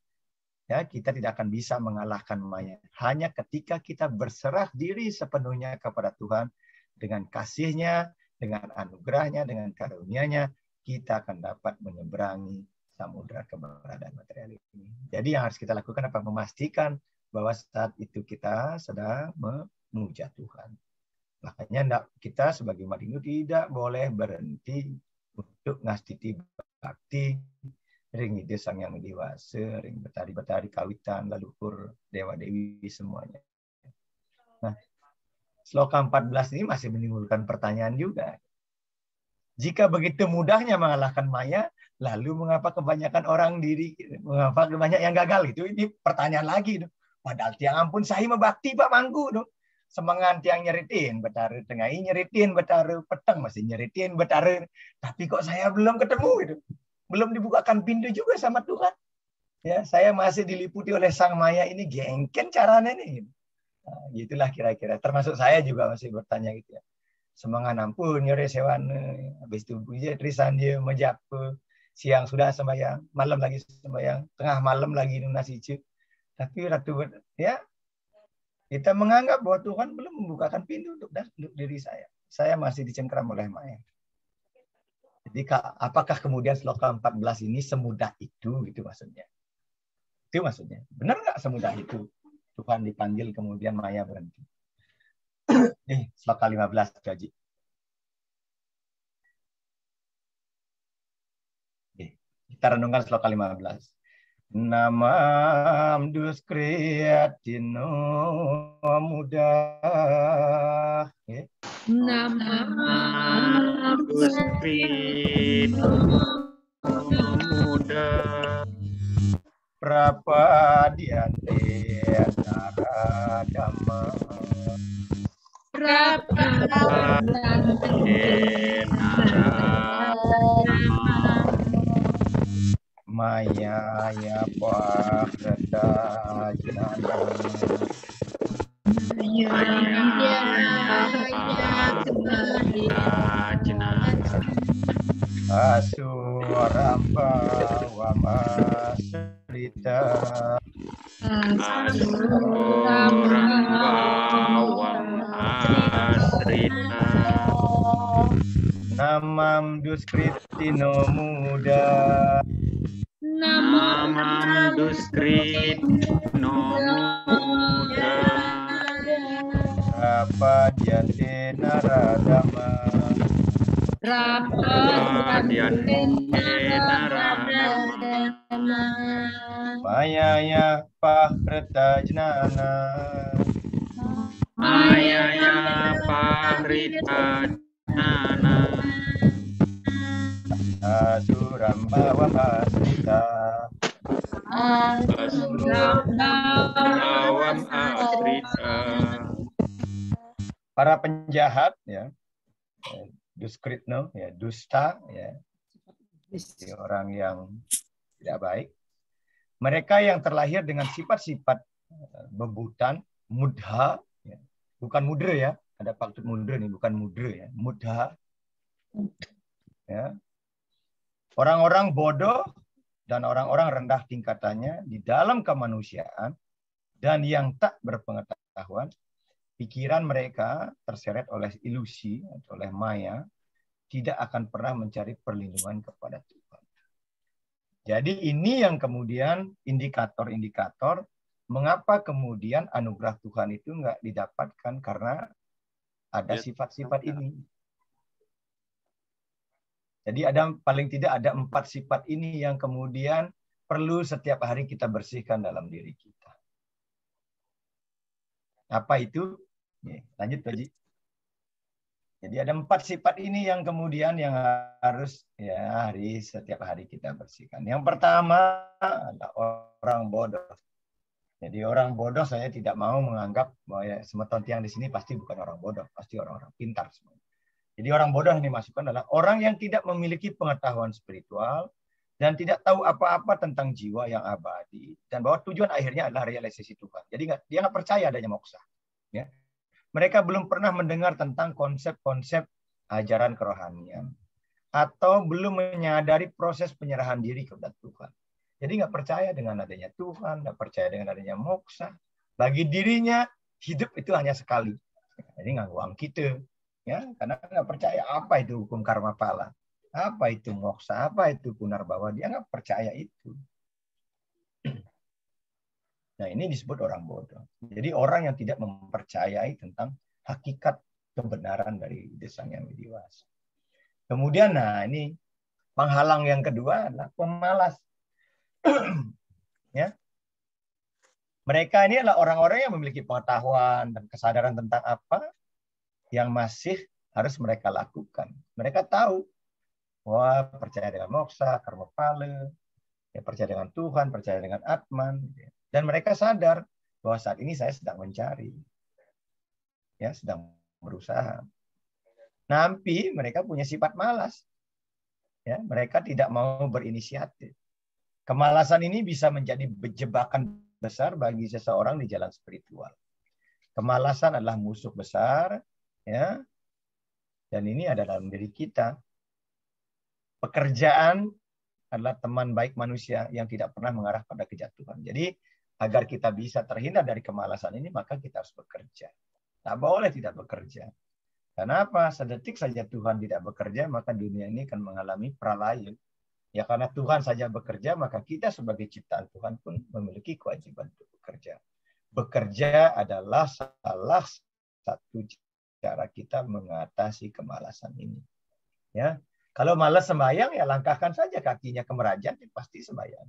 Ya, kita tidak akan bisa mengalahkan Maya. Hanya ketika kita berserah diri sepenuhnya kepada Tuhan dengan kasih-Nya, dengan anugerah-Nya, dengan karunia-Nya, kita akan dapat menyeberangi samudra keberadaan material ini. Jadi yang harus kita lakukan apa? Memastikan bahwa saat itu kita sedang memuja Tuhan. Makanya kita sebagai umat Hindu tidak boleh berhenti untuk ngastiti bakti, ring ide sang yang dewasa, ring betari-betari kawitan, leluhur dewa-dewi semuanya. Nah, sloka 14 ini masih menimbulkan pertanyaan juga. Jika begitu mudahnya mengalahkan Maya, lalu mengapa kebanyakan mengapa banyak yang gagal? Ini pertanyaan lagi. Padahal tiang ampun saya membakti Pak Mangku. Semangat tiang nyeritin, betara tengahi nyeritin, betara petang masih nyeritin, betara. Tapi kok saya belum ketemu. Belum dibukakan pintu juga sama Tuhan. Ya, saya masih diliputi oleh sang Maya ini, gengken caranya nih. Nah, gitulah kira-kira. Termasuk saya juga masih bertanya gitu ya. Semangat ampun nyore sewan, habis itu puja trisan dia menjapa, siang sudah sembahyang, malam lagi sembahyang, tengah malam lagi nasi cik. Tapi Ratu, ya, kita menganggap bahwa Tuhan belum membukakan pintu untuk diri saya. Saya masih dicengkeram oleh Maya. Jadi apakah kemudian sloka 14 ini semudah itu, gitu maksudnya? Itu maksudnya. Benar nggak semudah itu? Tuhan dipanggil kemudian Maya berhenti. Sloka 15 Haji. Kita renungkan sloka 15. Namam duskriatino muda. Namam duskriatino muda. Prapadiante naradama. Maya ya pakrata jenana. Asuramba wamasrita. Namam duskritino muda. Namam duskritino muda. Rapadyante naradama. Rapadyante naradama. Mayaya pahrita jnana. Mayaya pahrita jnana. Asuramba wamasrita. Asurambawam asrita. Para penjahat ya, duskritno ya, dusta ya, jadi orang yang tidak baik. Mereka yang terlahir dengan sifat-sifat bebutan, mudha, ya. Bukan mudra ya, ada maksud mudra nih, bukan mudra ya, mudha. Ya. Orang-orang bodoh dan orang-orang rendah tingkatannya di dalam kemanusiaan dan yang tak berpengetahuan, pikiran mereka terseret oleh ilusi atau oleh maya, tidak akan pernah mencari perlindungan kepada Tuhan. Jadi ini yang kemudian indikator-indikator mengapa kemudian anugerah Tuhan itu nggak didapatkan karena ada sifat-sifat ini. Jadi paling tidak ada 4 sifat ini yang kemudian perlu setiap hari kita bersihkan dalam diri kita. Apa itu? Lanjut, Pak Ji. Jadi ada 4 sifat ini yang kemudian yang harus ya setiap hari kita bersihkan. Yang pertama adalah orang bodoh. Jadi orang bodoh saya tidak mau menganggap bahwa ya, semeton tiang di sini pasti bukan orang bodoh, pasti orang-orang pintar semua. Jadi orang bodoh yang dimasukkan adalah orang yang tidak memiliki pengetahuan spiritual dan tidak tahu apa-apa tentang jiwa yang abadi dan bahwa tujuan akhirnya adalah realisasi Tuhan. Jadi dia nggak percaya adanya moksa. Ya. Mereka belum pernah mendengar tentang konsep-konsep ajaran kerohanian atau belum menyadari proses penyerahan diri kepada Tuhan. Jadi nggak percaya dengan adanya Tuhan, nggak percaya dengan adanya moksa. Bagi dirinya hidup itu hanya sekali. Jadi nggak uang kita, ya, karena nggak percaya apa itu hukum karma pala, apa itu moksa, apa itu punarbawa. Dia nggak percaya itu. Nah, ini disebut orang bodoh. Jadi orang yang tidak mempercayai tentang hakikat kebenaran dari Sang Yang Widi Wasa. Kemudian, nah ini penghalang yang kedua adalah pemalas. Ya. Mereka ini adalah orang-orang yang memiliki pengetahuan dan kesadaran tentang apa yang masih harus mereka lakukan. Mereka tahu, wah percaya dengan moksa, karma pala, ya, percaya dengan Tuhan, percaya dengan Atman. Dan mereka sadar bahwa saat ini saya sedang mencari. Ya, sedang berusaha. Tapi mereka punya sifat malas. Ya, mereka tidak mau berinisiatif. Kemalasan ini bisa menjadi jebakan besar bagi seseorang di jalan spiritual. Kemalasan adalah musuh besar, ya. Dan ini ada dalam diri kita. Pekerjaan adalah teman baik manusia yang tidak pernah mengarah pada kejatuhan. Jadi agar kita bisa terhindar dari kemalasan ini, maka kita harus bekerja. Tak boleh tidak bekerja. Kenapa? Sedetik saja Tuhan tidak bekerja, maka dunia ini akan mengalami pralaya. Ya karena Tuhan saja bekerja, maka kita sebagai ciptaan Tuhan pun memiliki kewajiban untuk bekerja. Bekerja adalah salah satu cara kita mengatasi kemalasan ini. Ya, kalau malas sembahyang, ya langkahkan saja kakinya ke merajat, pasti sembahyang.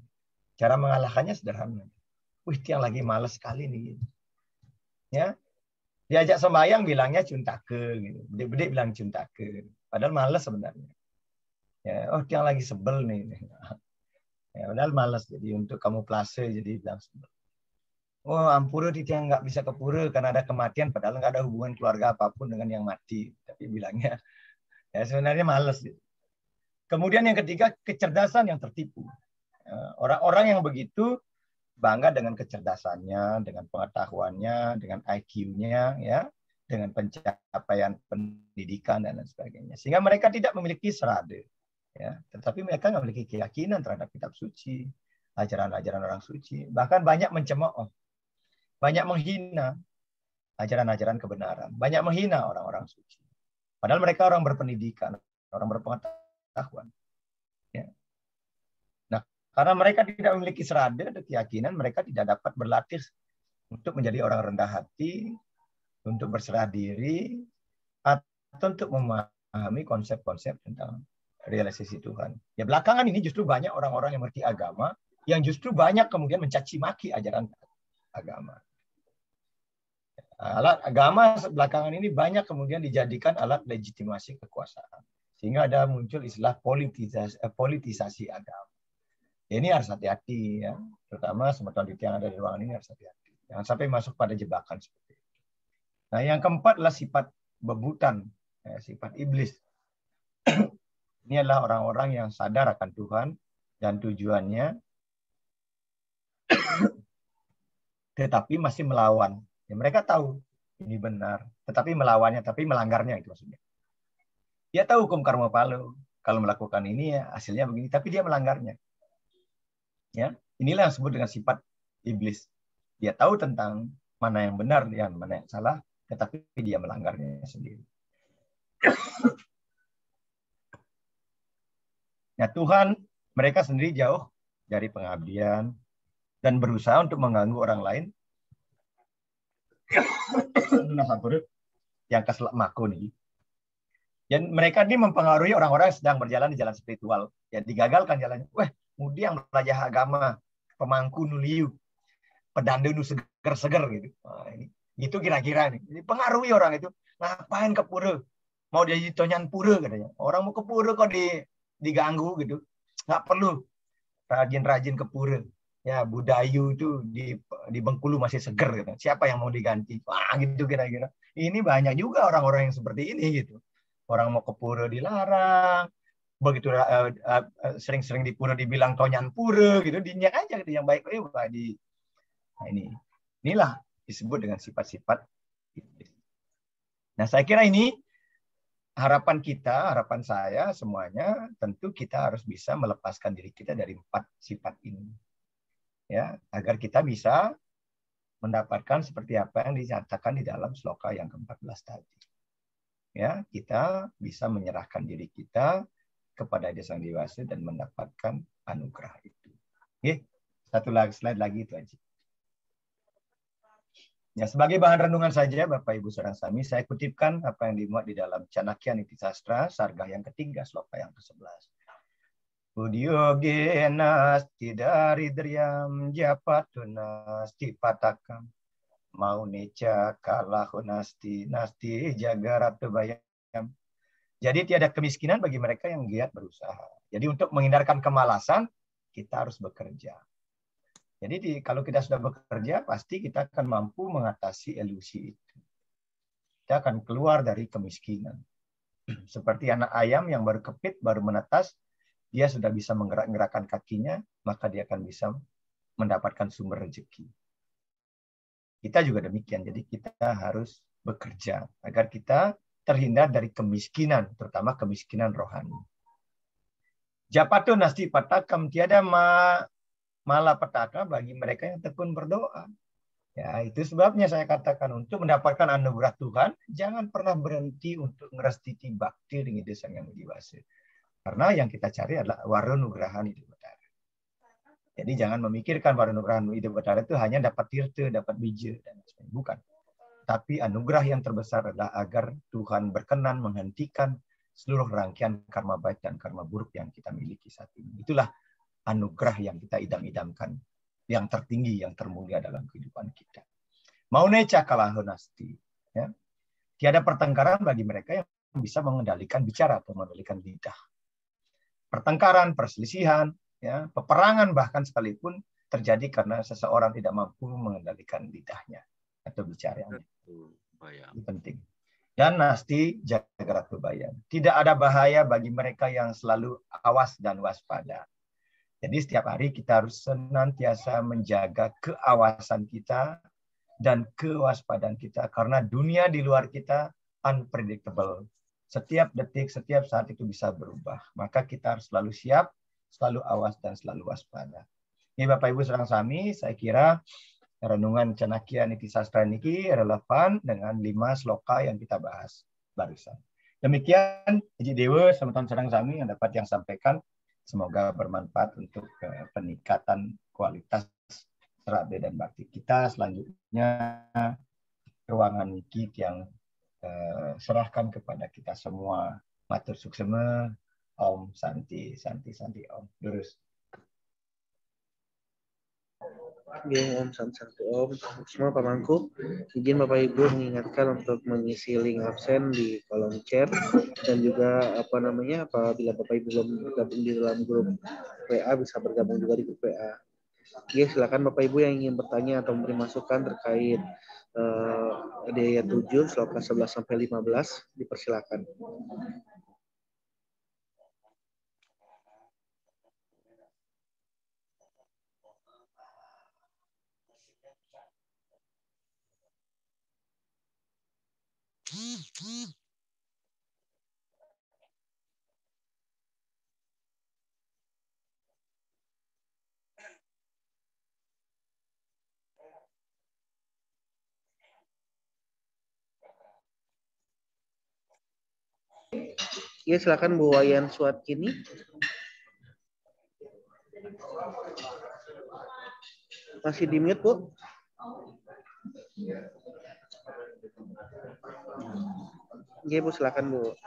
Cara mengalahkannya sederhana. Wih, tiang lagi malas sekali nih. Ya, diajak sembahyang bilangnya cuntake, gitu. Bedek bilang cuntake, padahal malas sebenarnya. Ya, oh tiang lagi sebel nih. Ya, padahal malas. Jadi untuk kamu plase, jadi bilang sebel. Oh, ampura di tiang nggak bisa ke pura karena ada kematian, padahal nggak ada hubungan keluarga apapun dengan yang mati. Tapi bilangnya, ya sebenarnya malas. Gitu. Kemudian yang ketiga, kecerdasan yang tertipu. Orang-orang yang begitu bangga dengan kecerdasannya, dengan pengetahuannya, dengan IQ-nya, ya, dengan pencapaian pendidikan dan lain sebagainya. Sehingga mereka tidak memiliki serade, ya, tetapi mereka nggak memiliki keyakinan terhadap kitab suci, ajaran-ajaran orang suci, bahkan banyak mencemooh, banyak menghina ajaran-ajaran kebenaran, banyak menghina orang-orang suci. Padahal mereka orang berpendidikan, orang berpengetahuan. Ya. Nah, karena mereka tidak memiliki serada dan keyakinan, mereka tidak dapat berlatih untuk menjadi orang rendah hati, untuk berserah diri, atau untuk memahami konsep-konsep tentang realisasi Tuhan. Ya, belakangan ini justru banyak orang-orang yang mengerti agama, yang justru banyak kemudian mencaci maki ajaran agama. Alat agama belakangan ini banyak kemudian dijadikan alat legitimasi kekuasaan. Sehingga ada muncul istilah politisasi agama. Ya, ini harus hati-hati, ya. Terutama semua yang ada di ruangan ini harus hati-hati. Jangan sampai masuk pada jebakan seperti itu. Nah, yang keempat adalah sifat bebutan, ya, sifat iblis. Ini adalah orang-orang yang sadar akan Tuhan dan tujuannya, tetapi masih melawan. Ya, mereka tahu ini benar, tetapi melawannya, tapi melanggarnya itu maksudnya. Dia tahu hukum karma palu. Kalau melakukan ini ya hasilnya begini, tapi dia melanggarnya. Ya, inilah yang disebut dengan sifat iblis. Dia tahu tentang mana yang benar dan mana yang salah, tetapi dia melanggarnya sendiri. Nah, Tuhan, mereka sendiri jauh dari pengabdian dan berusaha untuk mengganggu orang lain. Yang keselak maku nih. Dan mereka ini mempengaruhi orang-orang yang sedang berjalan di jalan spiritual. Ya, digagalkan jalannya. Wah, mudiang belajar agama, pemangku nuliu, pedandu nu seger-seger gitu. Nah, ini gitu kira-kira nih. Jadi pengaruhi orang itu. Ngapain ke pura? Mau jadi tonyan pura katanya. Orang mau ke pura kok diganggu gitu. Nggak perlu rajin-rajin ke pura. Ya, Budayu itu di Bengkulu masih seger gitu. Siapa yang mau diganti? Wah, gitu kira-kira. Ini banyak juga orang-orang yang seperti ini gitu. Orang mau ke pura dilarang, begitu sering-sering di pura dibilang tonyan pura gitu, dinyak aja gitu yang baik. Nah, inilah disebut dengan sifat-sifat iblis. Nah, saya kira ini harapan kita, harapan saya semuanya, tentu kita harus bisa melepaskan diri kita dari 4 sifat ini. Ya, agar kita bisa mendapatkan seperti apa yang dinyatakan di dalam sloka yang ke-14 tadi. Ya, kita bisa menyerahkan diri kita kepada Dia Sang Dewasa dan mendapatkan anugerah itu. Oke, satu slide lagi itu aja. Ya, sebagai bahan renungan saja, Bapak Ibu Saudara Sami, saya kutipkan apa yang dimuat di dalam Canakya Niti Sastra, Sarga yang ketiga, sloka yang ke-11. Udyogenas tidari driam japatunas tipatakam mau neca kalahunasti nasti jagaratu bayam. Jadi tiada kemiskinan bagi mereka yang giat berusaha. Jadi untuk menghindarkan kemalasan kita harus bekerja. Jadi kalau kita sudah bekerja pasti kita akan mampu mengatasi ilusi itu. Kita akan keluar dari kemiskinan. Seperti anak ayam yang baru kepit, baru menetas, dia sudah bisa menggerakkan kakinya, maka dia akan bisa mendapatkan sumber rezeki. Kita juga demikian. Jadi kita harus bekerja agar kita terhindar dari kemiskinan, terutama kemiskinan rohani. Japatu nasti patakam, tiada malapetaka bagi mereka yang tekun berdoa. Ya, itu sebabnya saya katakan untuk mendapatkan anugerah Tuhan, jangan pernah berhenti untuk ngerestiti bakti dengan Sang Yang Dewasa. Karena yang kita cari adalah warunugrahan hidup betara. Jadi jangan memikirkan warunugrahan hidup betara itu hanya dapat tirta, dapat bija, dan sebagainya. Bukan. Tapi anugerah yang terbesar adalah agar Tuhan berkenan menghentikan seluruh rangkaian karma baik dan karma buruk yang kita miliki saat ini. Itulah anugerah yang kita idam-idamkan, yang tertinggi, yang termulia dalam kehidupan kita. Mauneca kalahunasti. Ya. Tiada pertengkaran bagi mereka yang bisa mengendalikan bicara atau mengendalikan lidah. Pertengkaran, perselisihan, ya, peperangan bahkan sekalipun terjadi karena seseorang tidak mampu mengendalikan lidahnya atau bicaranya. Itu penting. Dan nasti jagaratu bayam. Tidak ada bahaya bagi mereka yang selalu awas dan waspada. Jadi setiap hari kita harus senantiasa menjaga keawasan kita dan kewaspadaan kita. Karena dunia di luar kita unpredictable. Setiap detik, setiap saat itu bisa berubah. Maka kita harus selalu siap, selalu awas, dan selalu waspada. Ini Bapak Ibu sareng sami, saya kira renungan Cenakya Niti Sastra niki relevan dengan 5 sloka yang kita bahas barusan. Demikian Iji Dewa semeton sareng sami yang dapat yang sampaikan. Semoga bermanfaat untuk peningkatan kualitas serabde dan bakti kita. Selanjutnya ruangan niki yang serahkan kepada kita semua. Matur suksema, Om Santi, Santi, Santi, Om. Lurus. Om Santi Om. Semua pamangku, izin Bapak Ibu mengingatkan untuk mengisi link absen di kolom chat dan juga apabila Bapak Ibu belum bergabung di dalam grup WA bisa bergabung juga di grup WA. Oke, silakan Bapak Ibu yang ingin bertanya atau memberi masukan terkait Daya 7 sloka 11 sampai 15 dipersilakan. Ya, silakan Bu Wayan Suatkini. Masih di mute, Bu? Ya, Bu, silakan, Bu.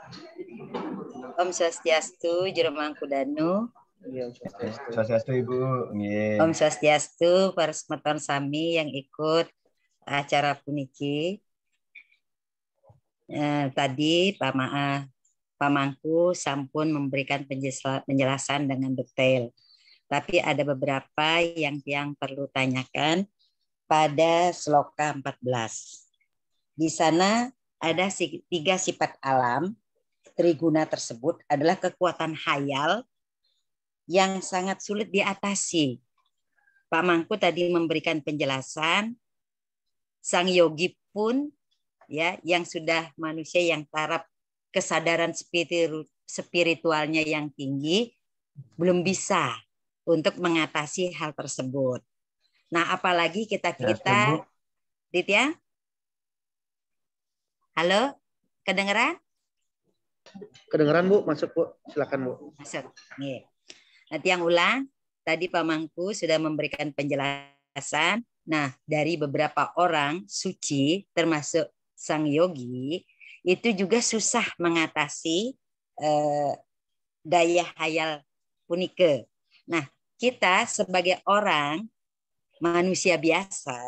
Om Swastiastu, Juru Mangkudanu. Ya, Om Swastiastu. Swastiastu Ibu. Nggih. Om Swastiastu, para semeton sami yang ikut acara puniki. Tadi Pamangku sampun memberikan penjelasan dengan detail. Tapi ada beberapa yang perlu tanyakan pada sloka 14. Di sana ada 3 sifat alam. Triguna tersebut adalah kekuatan hayal yang sangat sulit diatasi. Pak Mangku tadi memberikan penjelasan, sang yogi pun ya yang sudah manusia yang taraf kesadaran spiritualnya yang tinggi belum bisa untuk mengatasi hal tersebut. Nah, apalagi kita Ditya? Halo, kedengeran? Kedengeran, Bu, masuk, Bu. Silakan, Bu. Masuk. Nih. Nanti yang ulang, tadi Pak Mangku sudah memberikan penjelasan. Nah, dari beberapa orang suci, termasuk sang yogi, itu juga susah mengatasi daya hayal punike. Nah, kita sebagai orang manusia biasa,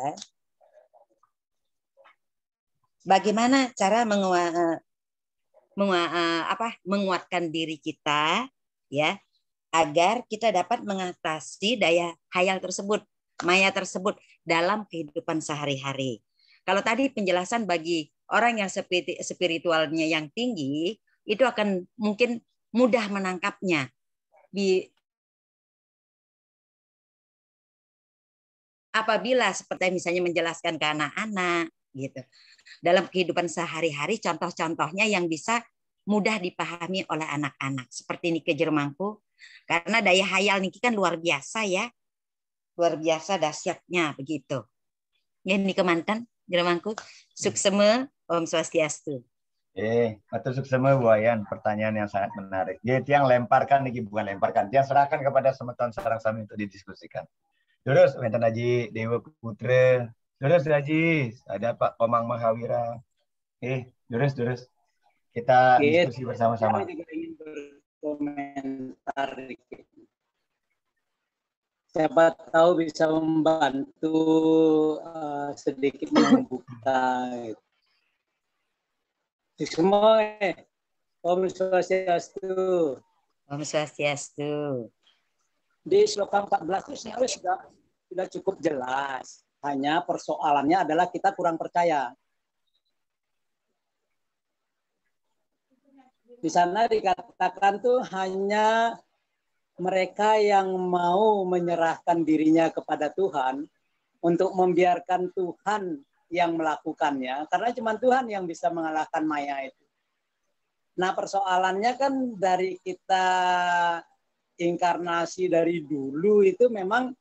bagaimana cara menguatkan diri kita ya agar kita dapat mengatasi daya hayal tersebut, maya tersebut dalam kehidupan sehari-hari. Kalau tadi penjelasan bagi orang yang spiritualnya yang tinggi itu akan mungkin mudah menangkapnya. Apabila seperti misalnya menjelaskan ke anak-anak gitu. Dalam kehidupan sehari-hari contoh-contohnya yang bisa mudah dipahami oleh anak-anak. Seperti ini ke Jermangku. Karena daya hayal niki kan luar biasa ya. Luar biasa dahsyatnya begitu. Ini kemantan Jermangku. Suksema Om Swastiastu. Matur suksema Bu Wayan, pertanyaan yang sangat menarik. Dia yang lemparkan niki bukan lemparkan, dia serahkan kepada semeton sareng sami untuk didiskusikan. Terus wonten Haji Dewa Putra. Terus Haji, ada Pak Komang Mahawira. Terus kita diskusi bersama-sama. Saya juga ingin berkomentar dikit. Siapa tahu bisa membantu sedikit membuka. Semua Om Swastiastu. Om Swastiastu. Di sloka 14 itu sudah cukup jelas. Hanya persoalannya adalah kita kurang percaya. Di sana dikatakan tuh hanya mereka yang mau menyerahkan dirinya kepada Tuhan untuk membiarkan Tuhan yang melakukannya, karena cuma Tuhan yang bisa mengalahkan maya itu. Nah, persoalannya kan dari kita inkarnasi dari dulu itu memang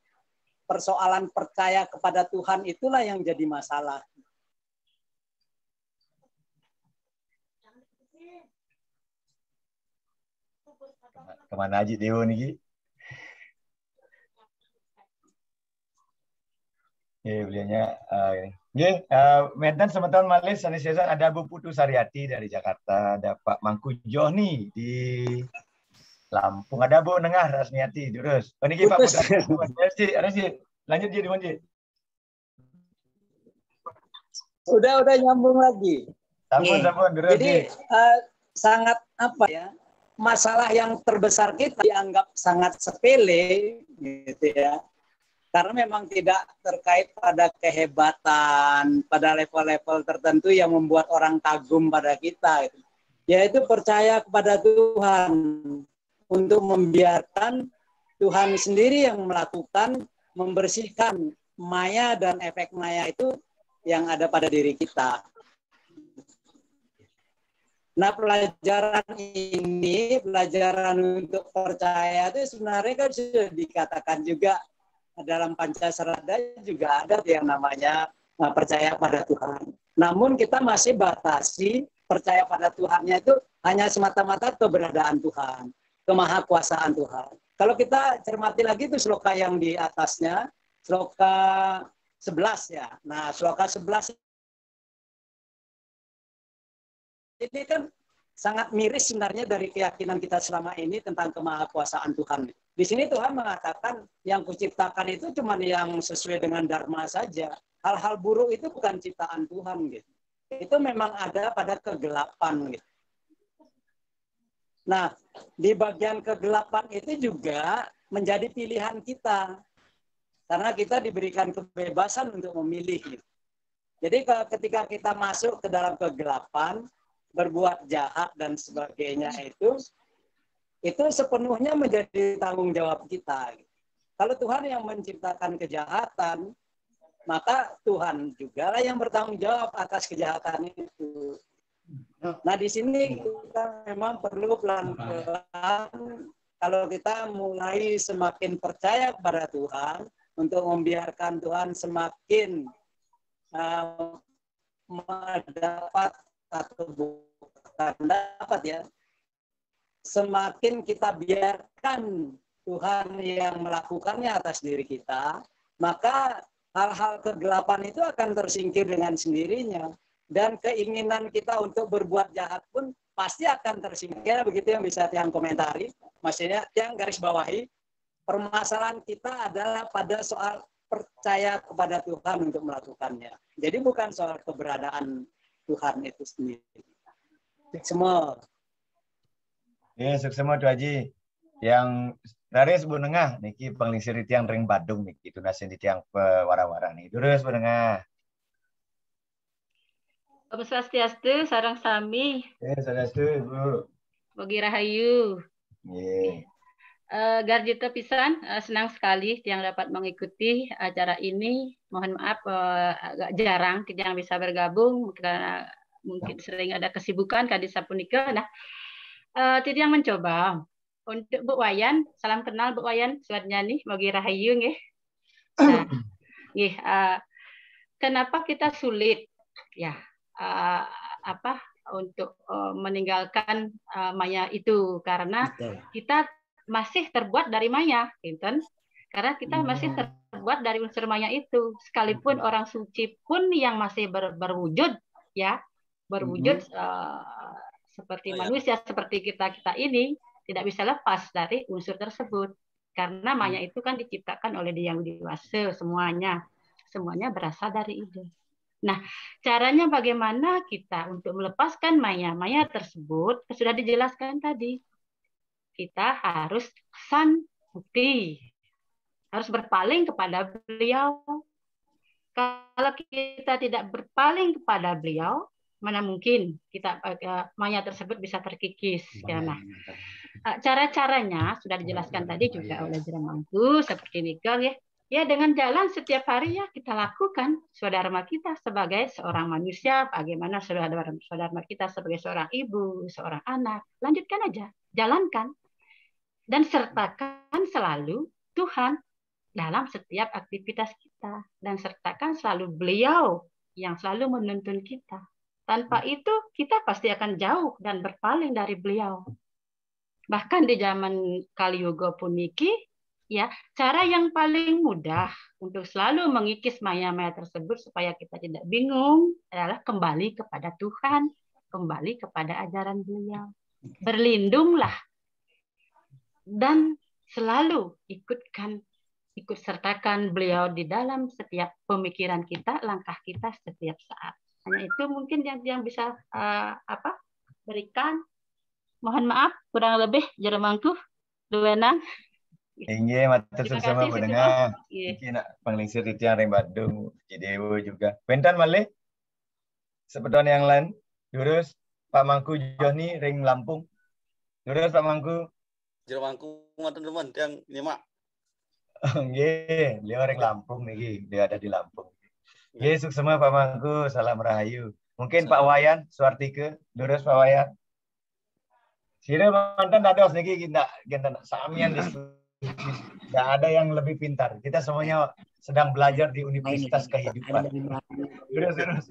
persoalan percaya kepada Tuhan itulah yang jadi masalah. Kemana aja Dewo nih? Beliaunya Medan teman-teman Malis ada Bu Putu Sariati dari Jakarta, ada Pak Mangku Joni di Lampung, ada Bu Nengah Rasmiati terus. Oh, ini Pak Putra. Ada sih. Lanjut jadi Monji. Udah nyambung lagi. Sambung terus. Jadi sangat apa ya? Masalah yang terbesar kita dianggap sangat sepele gitu ya. Karena memang tidak terkait pada kehebatan, pada level-level tertentu yang membuat orang kagum pada kita. Gitu. Yaitu percaya kepada Tuhan untuk membiarkan Tuhan sendiri yang melakukan, membersihkan maya dan efek maya itu yang ada pada diri kita. Nah, pelajaran ini, pelajaran untuk percaya itu sebenarnya kan sudah dikatakan juga dalam Pancasarada juga ada yang namanya percaya pada Tuhan. Namun kita masih batasi percaya pada Tuhannya itu hanya semata-mata keberadaan Tuhan, kemahakuasaan Tuhan. Kalau kita cermati lagi itu sloka yang di atasnya, sloka 11 ya. Nah, sloka 11 ini kan sangat miris sebenarnya dari keyakinan kita selama ini tentang kemahakuasaan Tuhan. Di sini Tuhan mengatakan yang kuciptakan itu cuma yang sesuai dengan dharma saja. Hal-hal buruk itu bukan ciptaan Tuhan gitu. Itu memang ada pada kegelapan gitu. Nah, di bagian kegelapan itu juga menjadi pilihan kita. Karena kita diberikan kebebasan untuk memilih gitu. Jadi ketika kita masuk ke dalam kegelapan, berbuat jahat dan sebagainya itu sepenuhnya menjadi tanggung jawab kita. Kalau Tuhan yang menciptakan kejahatan, maka Tuhan juga lah yang bertanggung jawab atas kejahatan itu. Nah, di sini kita memang perlu pelan-pelan kalau kita mulai semakin percaya kepada Tuhan untuk membiarkan Tuhan semakin mendapat atau bukan dapat ya, semakin kita biarkan Tuhan yang melakukannya atas diri kita, maka hal-hal kegelapan itu akan tersingkir dengan sendirinya. Dan keinginan kita untuk berbuat jahat pun pasti akan tersingkir, begitu yang bisa yang komentari. Maksudnya yang garis bawahi, permasalahan kita adalah pada soal percaya kepada Tuhan untuk melakukannya. Jadi bukan soal keberadaan Tuhan itu sendiri. Semua. Ya, semua tuh Haji. Yang dari sebuah nengah niki penglingsir tiang ring Badung niki itu nasin di tiang wara-wara nih. Terus benengah. Om Swastiastu, sareng sami. Swastiastu, Bu. Bogi rahayu. Nggih. Garjito pisan, senang sekali yang dapat mengikuti acara ini. Mohon maaf agak jarang yang bisa bergabung karena mungkin sering ada kesibukan kadisa punika. Nah, yang mencoba untuk Bu Wayan, salam kenal Bu Wayan, suat nyanyi, Bogi rahayu nggih. Nah, nggih, kenapa kita sulit ya untuk meninggalkan maya itu karena kita masih terbuat dari maya, gitu. Karena kita masih terbuat dari unsur maya itu. Sekalipun orang suci pun yang masih berwujud, ya, berwujud seperti manusia, seperti kita ini, tidak bisa lepas dari unsur tersebut. Karena maya itu kan diciptakan oleh Dia yang dewasa, semuanya berasal dari itu. Nah, caranya bagaimana kita untuk melepaskan maya tersebut sudah dijelaskan tadi. Kita harus santuti, harus berpaling kepada Beliau. Kalau kita tidak berpaling kepada Beliau, mana mungkin kita maya tersebut bisa terkikis. Ya, nah. Cara-caranya sudah dijelaskan tadi juga oleh Jeremangku seperti Nikel ya. Ya dengan jalan setiap hari ya kita lakukan swadharma kita sebagai seorang manusia, bagaimana swadharma kita sebagai seorang ibu, seorang anak. Lanjutkan aja, jalankan. Dan sertakan selalu Tuhan dalam setiap aktivitas kita. Dan sertakan selalu beliau yang selalu menuntun kita. Tanpa itu kita pasti akan jauh dan berpaling dari beliau. Bahkan di zaman Kali Yuga puniki, ya, cara yang paling mudah untuk selalu mengikis maya-maya tersebut supaya kita tidak bingung adalah kembali kepada Tuhan, kembali kepada ajaran beliau. Berlindunglah dan selalu ikut sertakan beliau di dalam setiap pemikiran kita, langkah kita setiap saat. Hanya itu mungkin yang bisa berikan. Mohon maaf kurang lebih Jeremangku, Luwenang. Inge matur sama pendengar. Iya. Iki nak penglingsir itu yang Badung, Cidewo juga. Pentan malih. Sepedon yang lain. Lurus Pak Mangku Joni ring Lampung. Lurus Pak Mangku. Jeremangku ngoten teman yang nyimak. Nggih, beliau ring Lampung niki. Dia ada di Lampung. Nggih, suksema Pak Mangku, salam rahayu. Mungkin Pak Wayan Suartike, lurus Pak Wayan. Sira mantan ada niki kita samian diskusi. Tidak ada yang lebih pintar. Kita semuanya sedang belajar di Universitas Kehidupan. Terus.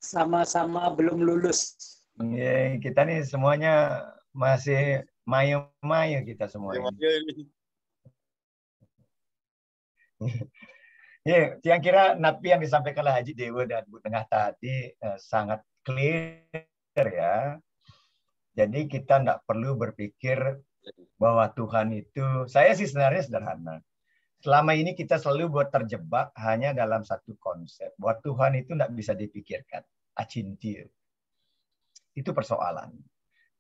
Sama-sama belum lulus. Ya, kita nih semuanya masih mayo-mayo kita semuanya. Ya, yang kira napi yang disampaikan oleh Haji Dewa dan Bu Tengah tadi sangat clear ya. Jadi kita tidak perlu berpikir bahwa Tuhan itu, saya sih sebenarnya sederhana. Selama ini kita selalu buat terjebak hanya dalam satu konsep, bahwa Tuhan itu tidak bisa dipikirkan, acintir. Itu persoalan.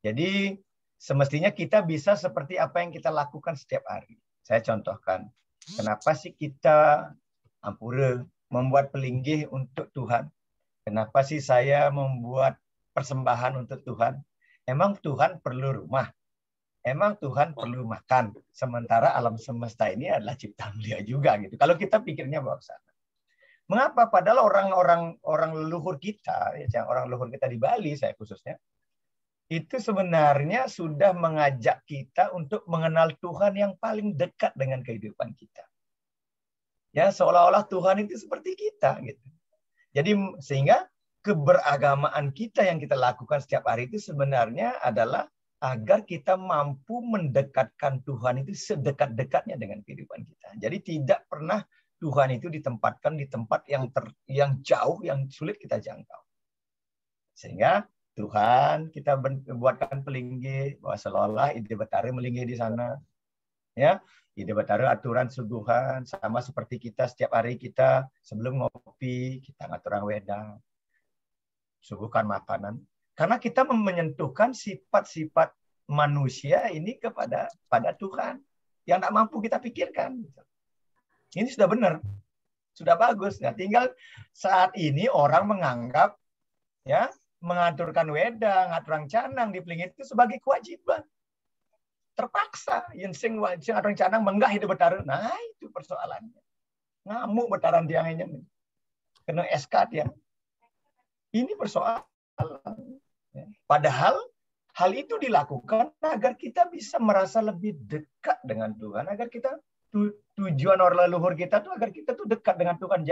Jadi semestinya kita bisa seperti apa yang kita lakukan setiap hari. Saya contohkan, kenapa sih kita Ampura membuat pelinggih untuk Tuhan? Kenapa sih saya membuat persembahan untuk Tuhan? Emang Tuhan perlu rumah? Emang Tuhan perlu makan? Sementara alam semesta ini adalah ciptaan Dia juga gitu. Kalau kita pikirnya bawa ke sana. Mengapa? Padahal orang leluhur kita, ya, orang leluhur kita di Bali, saya khususnya, itu sebenarnya sudah mengajak kita untuk mengenal Tuhan yang paling dekat dengan kehidupan kita. Ya, seolah-olah Tuhan itu seperti kita gitu. Jadi sehingga keberagamaan kita yang kita lakukan setiap hari itu sebenarnya adalah agar kita mampu mendekatkan Tuhan itu sedekat-dekatnya dengan kehidupan kita. Jadi tidak pernah Tuhan itu ditempatkan di tempat yang jauh, yang sulit kita jangkau. Sehingga Tuhan kita buatkan pelinggih bahwa seolah-olah Ide Betara melinggih di sana. Ya, Ide Betara aturan suguhan sama seperti kita setiap hari kita sebelum ngopi kita ngaturang wedang, suguhkan makanan. Karena kita menyentuhkan sifat-sifat manusia ini pada Tuhan yang tak mampu kita pikirkan. Ini sudah benar, sudah bagus. Nah, tinggal saat ini orang menganggap ya mengaturkan wedang, ngaturang canang di pelinggih itu sebagai kewajiban. Terpaksa yang sing aturang canang menggah Ide Betara. Nah, itu persoalannya. Ngamuk betaran tiangnya. Kena SK dia. Ini persoalan. Padahal hal itu dilakukan agar kita bisa merasa lebih dekat dengan Tuhan, agar kita tujuan orang leluhur kita tuh agar kita tuh dekat dengan Tuhan.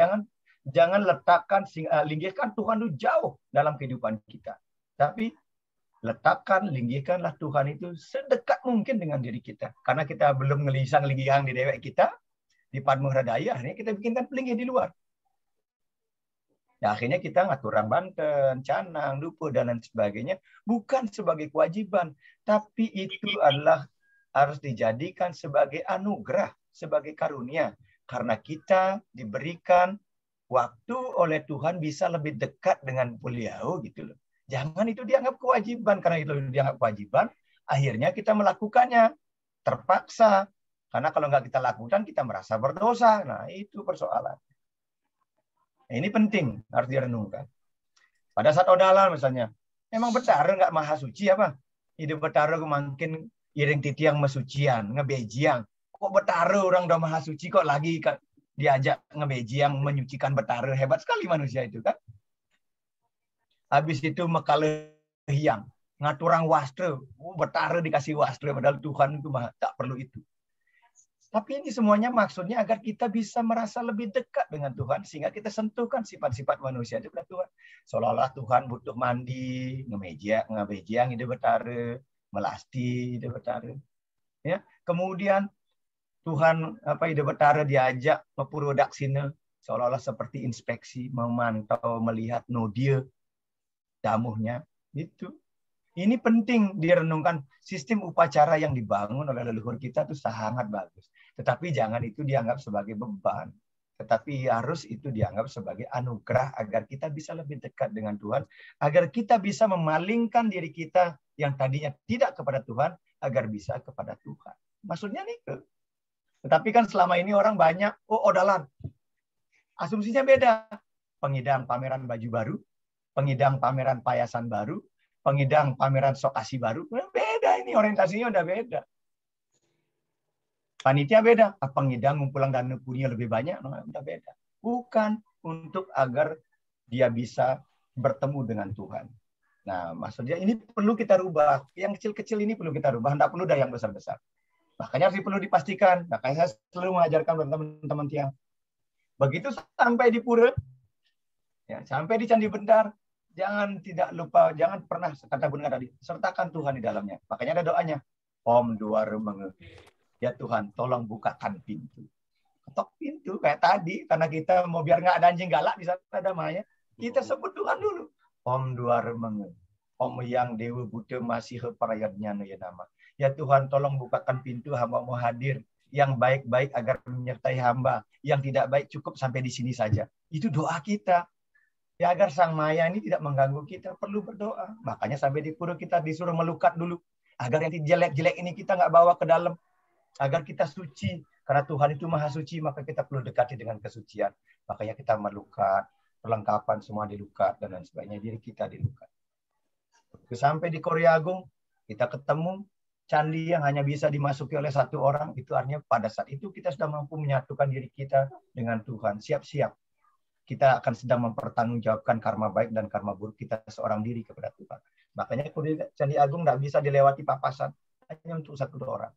Jangan letakkan linggihkan Tuhan itu jauh dalam kehidupan kita. Tapi letakkan, linggihkanlah Tuhan itu sedekat mungkin dengan diri kita. Karena kita belum ngelisang linggihang di dewek kita, di Padmuhra Daya, akhirnya kita bikinkan pelinggih di luar. Nah, akhirnya kita ngaturang Banten, canang, dupo, dan lain sebagainya. Bukan sebagai kewajiban, tapi itu adalah harus dijadikan sebagai anugerah, sebagai karunia. Karena kita diberikan waktu oleh Tuhan bisa lebih dekat dengan beliau gitu loh. Jangan itu dianggap kewajiban. Karena itu dianggap kewajiban, akhirnya kita melakukannya. Terpaksa. Karena kalau nggak kita lakukan, kita merasa berdosa. Nah, itu persoalan. Nah, ini penting, harus direnungkan. Pada saat odalan misalnya, emang Betara nggak maha suci apa? Ide Betara makin iring titiang mesucian, ngebejiang. Kok Betara orang udah maha suci kok lagi diajak ngebejiang menyucikan Betara. Hebat sekali manusia itu kan. Habis itu mekalehiang, ngaturang wastra. Betara dikasih wastra, padahal Tuhan itu tak perlu itu. Tapi ini semuanya maksudnya agar kita bisa merasa lebih dekat dengan Tuhan, sehingga kita sentuhkan sifat-sifat manusia itu kepada Tuhan. Seolah-olah Tuhan butuh mandi, ngebejiang ide Betara, melasti ide Betara. Ya, kemudian Tuhan ide Betara diajak mepurodaksina, seolah-olah seperti inspeksi, memantau, melihat nodia damuhnya itu. Ini penting direnungkan. Sistem upacara yang dibangun oleh leluhur kita itu sangat bagus. Tetapi jangan itu dianggap sebagai beban. Tetapi harus itu dianggap sebagai anugerah agar kita bisa lebih dekat dengan Tuhan. Agar kita bisa memalingkan diri kita yang tadinya tidak kepada Tuhan, agar bisa kepada Tuhan. Maksudnya nih. Tetapi kan selama ini orang banyak, odalan. Asumsinya beda. Pengidang pameran baju baru, pengidang pameran payasan baru, pengidang pameran sokasi baru. Beda ini, orientasinya udah beda. Panitia beda. Pengidang ngumpulan dana punya lebih banyak, udah beda. Bukan untuk agar dia bisa bertemu dengan Tuhan. Nah, maksudnya ini perlu kita rubah. Yang kecil-kecil ini perlu kita rubah. Tidak perlu dah yang besar-besar. Makanya harus perlu dipastikan. Makanya saya selalu mengajarkan teman-teman tiang. Begitu sampai di pura, ya, sampai di Candi Bendar, jangan tidak lupa, jangan pernah, kata Bunda tadi, sertakan Tuhan di dalamnya. Makanya ada doanya. Om Dwara Menge. Ya Tuhan, tolong bukakan pintu. Ketok pintu, kayak tadi, karena kita mau biar nggak ada anjing galak di sana ada Maya, kita sebut Tuhan dulu. Om Dwara Menge. Om yang Dewa Buddha masih perayatnya nama. Ya Tuhan, tolong bukakan pintu, hamba mau hadir. Yang baik-baik agar menyertai hamba. Yang tidak baik cukup sampai di sini saja. Itu doa kita. Ya agar Sang Maya ini tidak mengganggu kita, perlu berdoa. Makanya sampai di pura kita disuruh melukat dulu. Agar yang jelek-jelek ini kita nggak bawa ke dalam. Agar kita suci. Karena Tuhan itu maha suci, maka kita perlu dekati dengan kesucian. Makanya kita melukat, perlengkapan semua dilukat, dan lain sebagainya. Diri kita dilukat. Sampai di Korea Agung, kita ketemu candi yang hanya bisa dimasuki oleh satu orang. Itu artinya pada saat itu kita sudah mampu menyatukan diri kita dengan Tuhan. Siap-siap. Kita akan sedang mempertanggungjawabkan karma baik dan karma buruk kita seorang diri kepada Tuhan. Makanya Candi Agung tidak bisa dilewati papasan. Hanya untuk satu orang.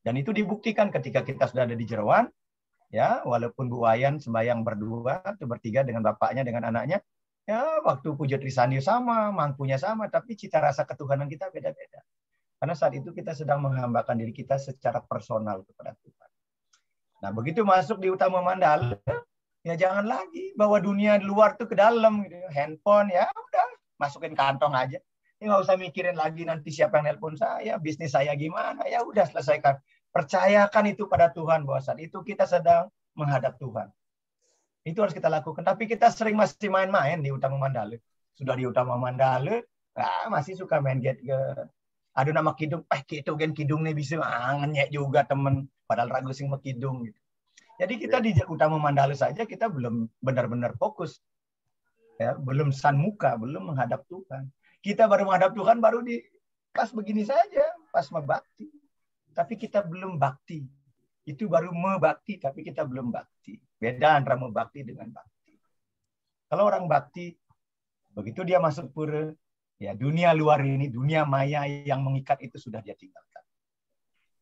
Dan itu dibuktikan ketika kita sudah ada di Jeroan. Ya, walaupun Bu Wayan sembahyang berdua atau bertiga dengan bapaknya, dengan anaknya. Ya, waktu puja Trisandi sama, mangkunya sama. Tapi cita rasa ketuhanan kita beda-beda. Karena saat itu kita sedang menghambakan diri kita secara personal kepada Tuhan. Nah, begitu masuk di Utama Mandala, ya jangan lagi bawa dunia luar tuh ke dalam gitu. Handphone ya udah masukin kantong aja. Ya nggak usah mikirin lagi nanti siapa yang nelpon saya, bisnis saya gimana. Ya udah selesaikan. Percayakan itu pada Tuhan bahwa saat itu kita sedang menghadap Tuhan. Itu harus kita lakukan. Tapi kita sering masih main-main di Utama Mandala. Sudah di Utama Mandala, masih suka main get ke. Ada nama kidung, gitu gen kidung nih bisa ngenyek juga temen. Padahal ragu sing mekidung gitu. Jadi kita di Utama Mandala saja kita belum benar-benar fokus. Ya, belum san muka, belum menghadap Tuhan. Kita baru menghadap Tuhan baru di pas begini saja, pas membakti. Tapi kita belum bakti. Itu baru membakti, tapi kita belum bakti. Beda antara membakti dengan bakti. Kalau orang bakti, begitu dia masuk pura, ya dunia luar ini, dunia maya yang mengikat itu sudah dia tinggalkan.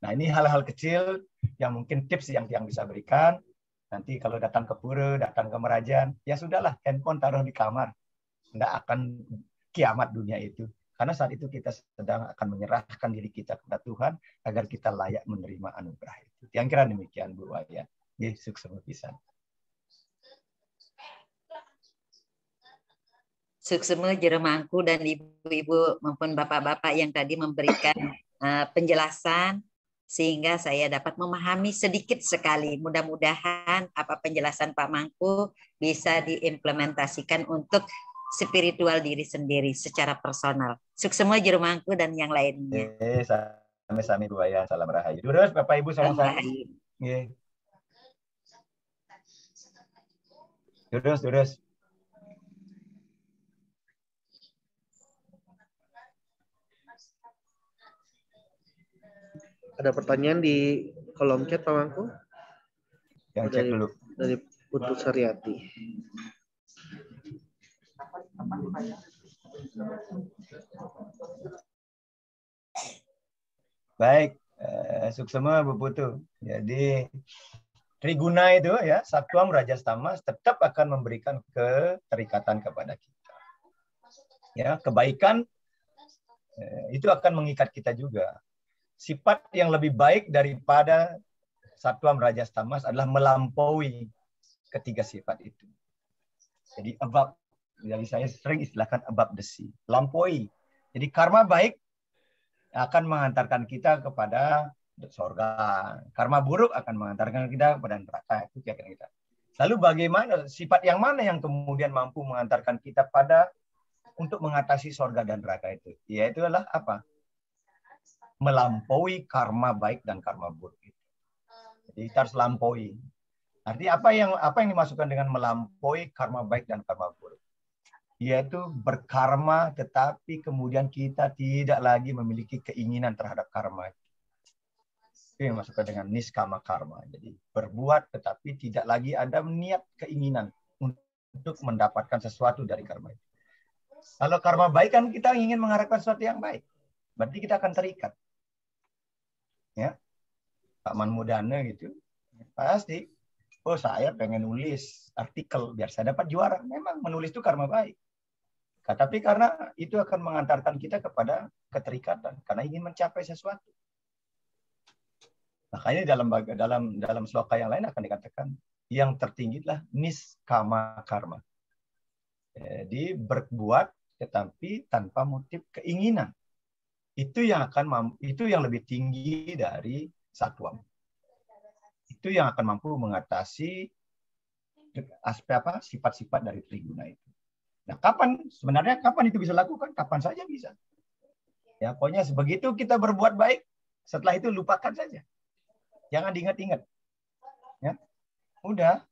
Nah ini hal-hal kecil yang mungkin tips yang bisa berikan. Nanti kalau datang ke pura, datang ke Merajan, ya sudahlah, handphone taruh di kamar. Nggak akan kiamat dunia itu. Karena saat itu kita sedang akan menyerahkan diri kita kepada Tuhan agar kita layak menerima anugerah itu. Yang kira demikian Bu Wayan. Sukses pisan. Suksema Jeremangku dan ibu-ibu maupun bapak-bapak yang tadi memberikan penjelasan sehingga saya dapat memahami sedikit sekali. Mudah-mudahan apa penjelasan Pak Mangku bisa diimplementasikan untuk spiritual diri sendiri secara personal. Suksema Jeremangku dan yang lainnya. Sami-sami Bu Wayan, salam rahayu. Terus Bapak Ibu salam rahayu. Terus. Ada pertanyaan di kolom chat Pak Mangku? Yang cek dulu. Dari Putu Saryati. Baik, suksema Bu Putu. Jadi Triguna itu ya, Sattwam Rajas Tamas tetap akan memberikan keterikatan kepada kita. Ya, kebaikan itu akan mengikat kita juga. Sifat yang lebih baik daripada Sattwam Rajas Tamas adalah melampaui ketiga sifat itu. Jadi above, jadi saya sering istilahkan above the sea, lampaui. Jadi karma baik akan mengantarkan kita kepada surga. Karma buruk akan mengantarkan kita kepada neraka. Itu keyakinan kita. Lalu bagaimana, sifat yang mana yang kemudian mampu mengantarkan kita pada untuk mengatasi surga dan neraka itu? Yaitu adalah apa? Melampaui karma baik dan karma buruk itu. Jadi kita harus lampaui. Artinya apa yang dimasukkan dengan melampaui karma baik dan karma buruk? Yaitu berkarma tetapi kemudian kita tidak lagi memiliki keinginan terhadap karma. Itu yang dimasukkan dengan niskama karma. Jadi berbuat tetapi tidak lagi ada niat keinginan untuk mendapatkan sesuatu dari karma itu. Kalau karma baik kan kita ingin mengharapkan sesuatu yang baik. Berarti kita akan terikat. Ya, Pak Manmudana gitu, pasti, oh saya pengen nulis artikel biar saya dapat juara. Memang menulis itu karma baik. Tapi karena itu akan mengantarkan kita kepada keterikatan, karena ingin mencapai sesuatu. Makanya dalam sloka yang lain akan dikatakan yang tertinggi adalah niskama karma. Jadi berbuat tetapi tanpa motif keinginan. Itu yang lebih tinggi dari Sattwam. Itu yang akan mampu mengatasi sifat-sifat dari Triguna itu. Nah, kapan itu bisa lakukan? Kapan saja bisa. Ya, pokoknya begitu kita berbuat baik, setelah itu lupakan saja. Jangan diingat-ingat. Ya. Udah.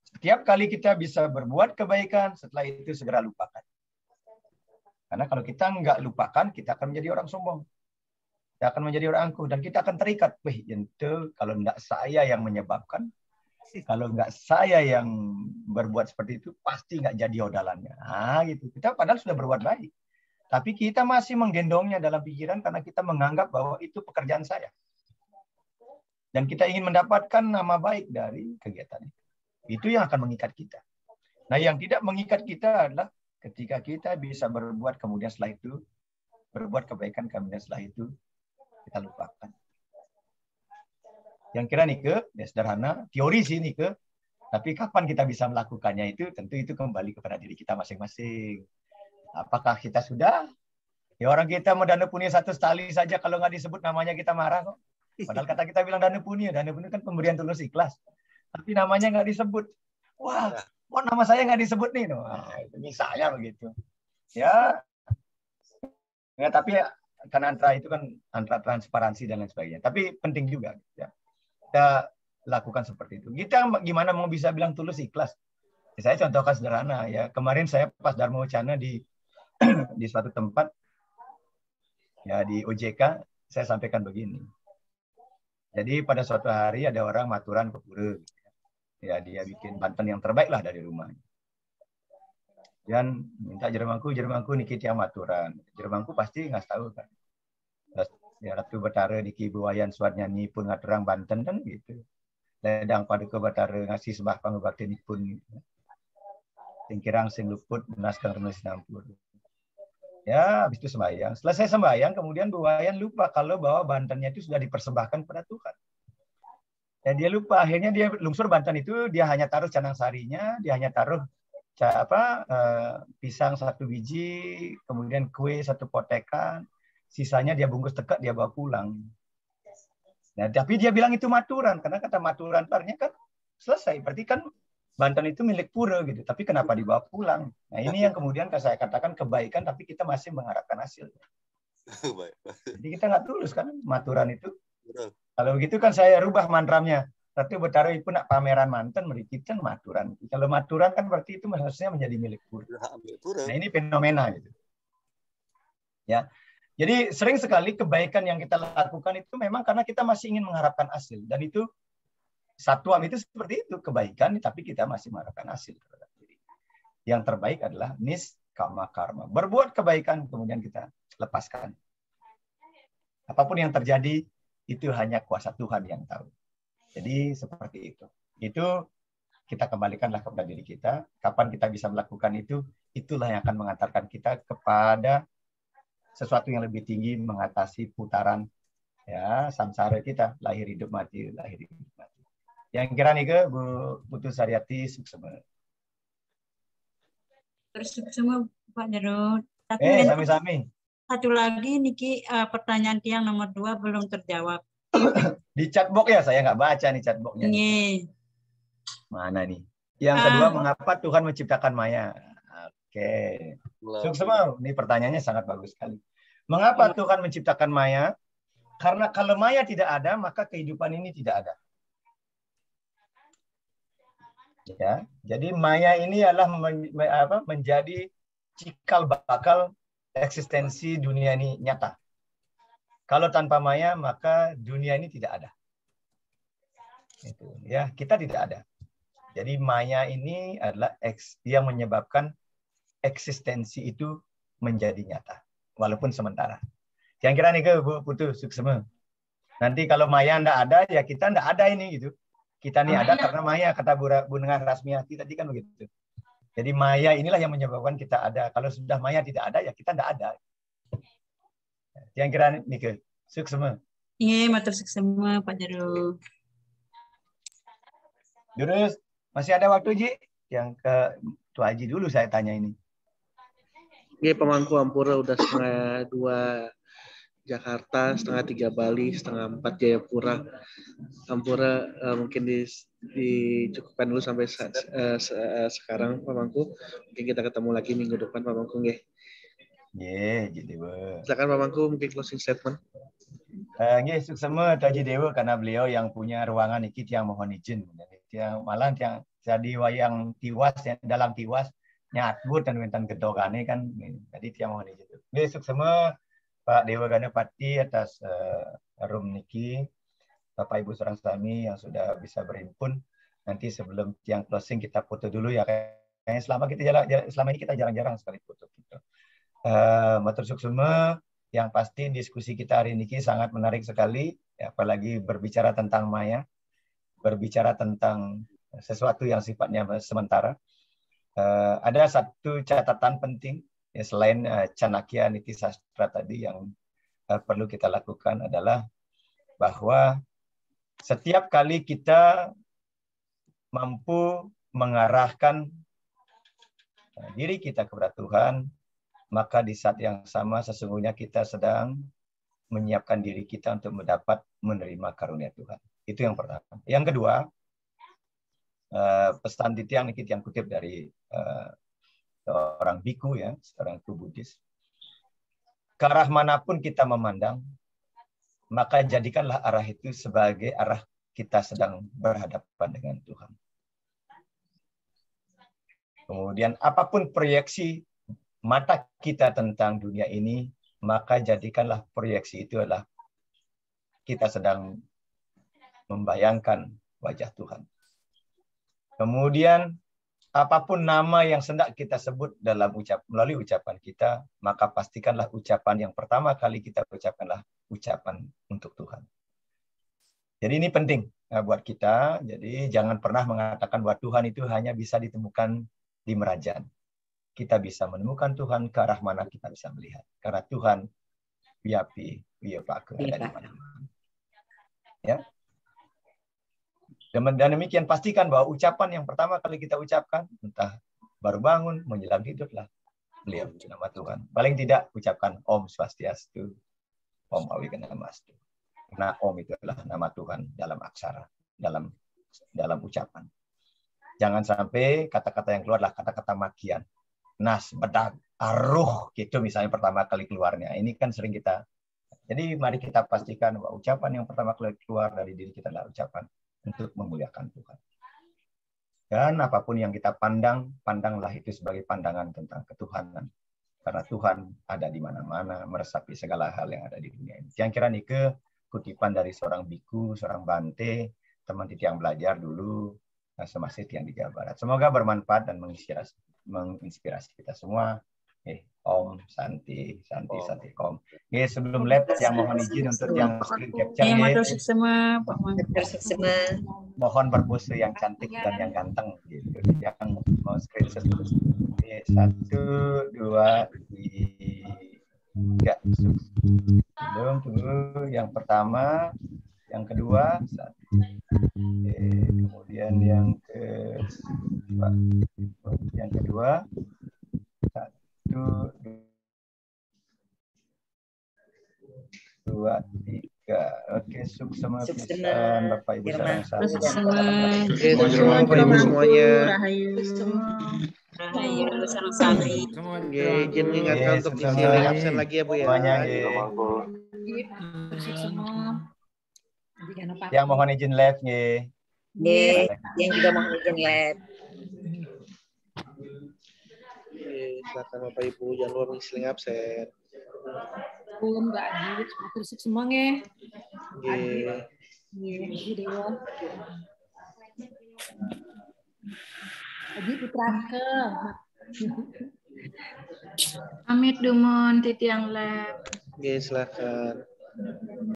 Setiap kali kita bisa berbuat kebaikan, setelah itu segera lupakan. Karena kalau kita nggak lupakan, kita akan menjadi orang sombong. Kita akan menjadi orang angkuh. Dan kita akan terikat. Wih, itu kalau nggak saya yang menyebabkan, kalau nggak saya yang berbuat seperti itu, pasti nggak jadi odalannya. Nah, gitu. Kita padahal sudah berbuat baik. Tapi kita masih menggendongnya dalam pikiran karena kita menganggap bahwa itu pekerjaan saya. Dan kita ingin mendapatkan nama baik dari kegiatan itu. Itu yang akan mengikat kita. Nah, yang tidak mengikat kita adalah ketika kita bisa berbuat, kemudian setelah itu, berbuat kebaikan, kemudian setelah itu, kita lupakan. Yang kira Nike, ya sederhana, teori sih Nike, tapi kapan kita bisa melakukannya itu, tentu itu kembali kepada diri kita masing-masing. Apakah kita sudah? Ya orang kita mau dana punya satu tali saja, kalau nggak disebut namanya kita marah kok. Padahal kata kita bilang dana punya kan pemberian tulus ikhlas. Tapi namanya nggak disebut. Wah, nama saya nggak disebut nih. Nah, itu misalnya begitu. Ya, tapi karena antara transparansi dan lain sebagainya. Tapi penting juga. Ya. Kita lakukan seperti itu. Kita gimana mau bisa bilang tulus ikhlas? Ya, saya contohkan sederhana. Ya, kemarin saya pas Dharma Wacana di suatu tempat, ya di OJK, saya sampaikan begini. Jadi pada suatu hari ada orang maturan ke pura. Ya, dia bikin banten yang terbaik lah dari rumahnya. Dan minta jermangku nikiti amaturan. Jermangku pasti nggak tahu kan. Ya, Ratu Batara niki buayan suat nyanyi pun ngaterang banten kan gitu. Ledang pada ke Batara ngasih sembah pangubakti pun. Singkirang sing luput menaskan remes nampur. Ya, habis itu sembahyang. Selesai sembahyang, kemudian buayan lupa kalau bahwa bantennya itu sudah dipersembahkan kepada Tuhan. Dan dia lupa, akhirnya dia lungsur banten itu, dia hanya taruh canang sarinya, dia hanya taruh pisang 1 biji, kemudian kue 1 potekan, sisanya dia bungkus tekak, dia bawa pulang. Nah, tapi dia bilang itu maturan, karena kata maturan artinya kan selesai, berarti kan banten itu milik pura gitu, tapi kenapa dibawa pulang? Nah, ini yang kemudian saya katakan kebaikan, tapi kita masih mengharapkan hasil. Jadi kita nggak tulus kan, maturan itu. Kalau begitu kan saya rubah mantramnya. Ratu Betara itu nak pameran mantan merikitkan maturan. Kalau maturan kan berarti itu harusnya menjadi milik pura. Nah, ini fenomena gitu. Ya. Jadi sering sekali kebaikan yang kita lakukan itu memang karena kita masih ingin mengharapkan hasil, dan itu satuan itu seperti itu, kebaikan tapi kita masih mengharapkan hasil. Yang terbaik adalah niskama karma. Berbuat kebaikan kemudian kita lepaskan. Apapun yang terjadi itu hanya kuasa Tuhan yang tahu. Jadi seperti itu. Itu kita kembalikanlah kepada diri kita. Kapan kita bisa melakukan itu, itulah yang akan mengantarkan kita kepada sesuatu yang lebih tinggi, mengatasi putaran ya samsara kita, lahir hidup mati, lahir hidup mati. Yang kira nih ke Bu Putu Saryati Suksema. Suksema Pak Jarod. Tapi sami-sami. Satu lagi niki pertanyaan yang nomor 2 belum terjawab. Di chatbox ya, saya nggak baca nih chatboxnya. Mana nih? Yang kedua, mengapa Tuhan menciptakan Maya? Oke. Suksema, ini pertanyaannya sangat bagus sekali. Mengapa Tuhan menciptakan Maya? Karena kalau Maya tidak ada, maka kehidupan ini tidak ada. Ya, jadi Maya ini adalah menjadi cikal bakal eksistensi dunia ini nyata. Kalau tanpa Maya, maka dunia ini tidak ada. Itu, ya, kita tidak ada. Jadi Maya ini adalah yang menyebabkan eksistensi itu menjadi nyata, walaupun sementara. Yang kira nih ke Bu Putu Suksema. Nanti kalau Maya ndak ada, ya kita ndak ada ini gitu. Kita nih ada karena Maya, kata Bu Nengar Rasmiati tadi kan begitu. Jadi Maya inilah yang menyebabkan kita ada. Kalau sudah Maya tidak ada, ya kita ndak ada. Yang kira nih ke Suksema. Iya, matur suksema Pak Jarod. Terus masih ada waktu Ji? Yang ke Tuh Haji dulu saya tanya ini. Iya, pemangku Ampura udah 1:30 Jakarta, 2:30 Bali, 3:30 Jayapura. Ampura mungkin dicukupkan dulu sampai sekarang Pemangku. Mungkin kita ketemu lagi minggu depan Pemangku nggih. Nggih, Ji Dewa. Silakan Pemangku mungkin closing statement. Nggih, suksema Haji Dewa karena beliau yang punya ruangan iki yang mohon izin. Yang malah yang jadi wayang tiwas dalam tiwas nyatbut dan wenten gedogane kan. Jadi dia mohon izin. Nggih, suksema Pak Dewa Ganapati atas room niki, Bapak Ibu Sarang Sami yang sudah bisa berhimpun. Nanti sebelum yang closing kita foto dulu ya. Kayaknya selama ini kita jarang-jarang sekali foto gitu. Matur suksema, yang pasti diskusi kita hari ini sangat menarik sekali, apalagi berbicara tentang Maya, berbicara tentang sesuatu yang sifatnya sementara. Ada satu catatan penting. Ya, selain Chanakya Niti Sastra tadi yang perlu kita lakukan adalah bahwa setiap kali kita mampu mengarahkan diri kita kepada Tuhan, maka di saat yang sama sesungguhnya kita sedang menyiapkan diri kita untuk mendapat menerima karunia Tuhan. Itu yang pertama. Yang kedua, pesan Titiang Nikit yang kutip dari seorang biku ya, seorang biku Buddhis. Ke arah manapun kita memandang, maka jadikanlah arah itu sebagai arah kita sedang berhadapan dengan Tuhan. Kemudian apapun proyeksi mata kita tentang dunia ini, maka jadikanlah proyeksi itu adalah kita sedang membayangkan wajah Tuhan. Kemudian apapun nama yang hendak kita sebut melalui ucapan kita, maka pastikanlah ucapan yang pertama kali kita ucapkanlah ucapan untuk Tuhan. Jadi ini penting buat kita. Jadi jangan pernah mengatakan bahwa Tuhan itu hanya bisa ditemukan di Merajan. Kita bisa menemukan Tuhan ke arah mana kita bisa melihat. Karena Tuhan wiapi, wiapake ada di mana. Ya. Dan demikian pastikan bahwa ucapan yang pertama kali kita ucapkan, entah baru bangun, menjelang tidur lah, beliau nama Tuhan. Paling tidak ucapkan Om Swastiastu, Om Awiganamastu. Karena Om itu adalah nama Tuhan dalam aksara, dalam ucapan. Jangan sampai kata-kata yang keluar adalah kata-kata makian. Nas, bedak, aruh, gitu misalnya pertama kali keluarnya. Ini kan sering kita. Jadi mari kita pastikan bahwa ucapan yang pertama kali keluar dari diri kita adalah ucapan untuk memuliakan Tuhan. Dan apapun yang kita pandang, pandanglah itu sebagai pandangan tentang ketuhanan. Karena Tuhan ada di mana-mana, meresapi segala hal yang ada di dunia ini. Yang kira nike kutipan dari seorang biku, seorang bante, teman yang belajar dulu, semasa yang di Jawa Barat. Semoga bermanfaat dan menginspirasi kita semua. Om, Santi, Om. Sebelum lab, yang mohon izin untuk yang screen capture. Mohon berpose yang cantik dan yang ganteng. Gitu. Yang mau screenshot. 1, 2, 3. Tunggu. Yang pertama, yang kedua, kemudian yang kedua, 1, 2, 3. Oke, suksema pisan Bapak Ibu sareng-sareng. Semua Bapak Ibu semuanya. Rahayu sareng-sareng. Izin mengingatkan untuk isi link absen lagi ya Bu ya. Yang mohon izin live yang juga mohon izin live. Silakan Bapak Ibu, jangan lupa mengisi link absen. Mbak Adit, matur semua nge. Adi putrake. Amit dumon titiang lab. Silakan.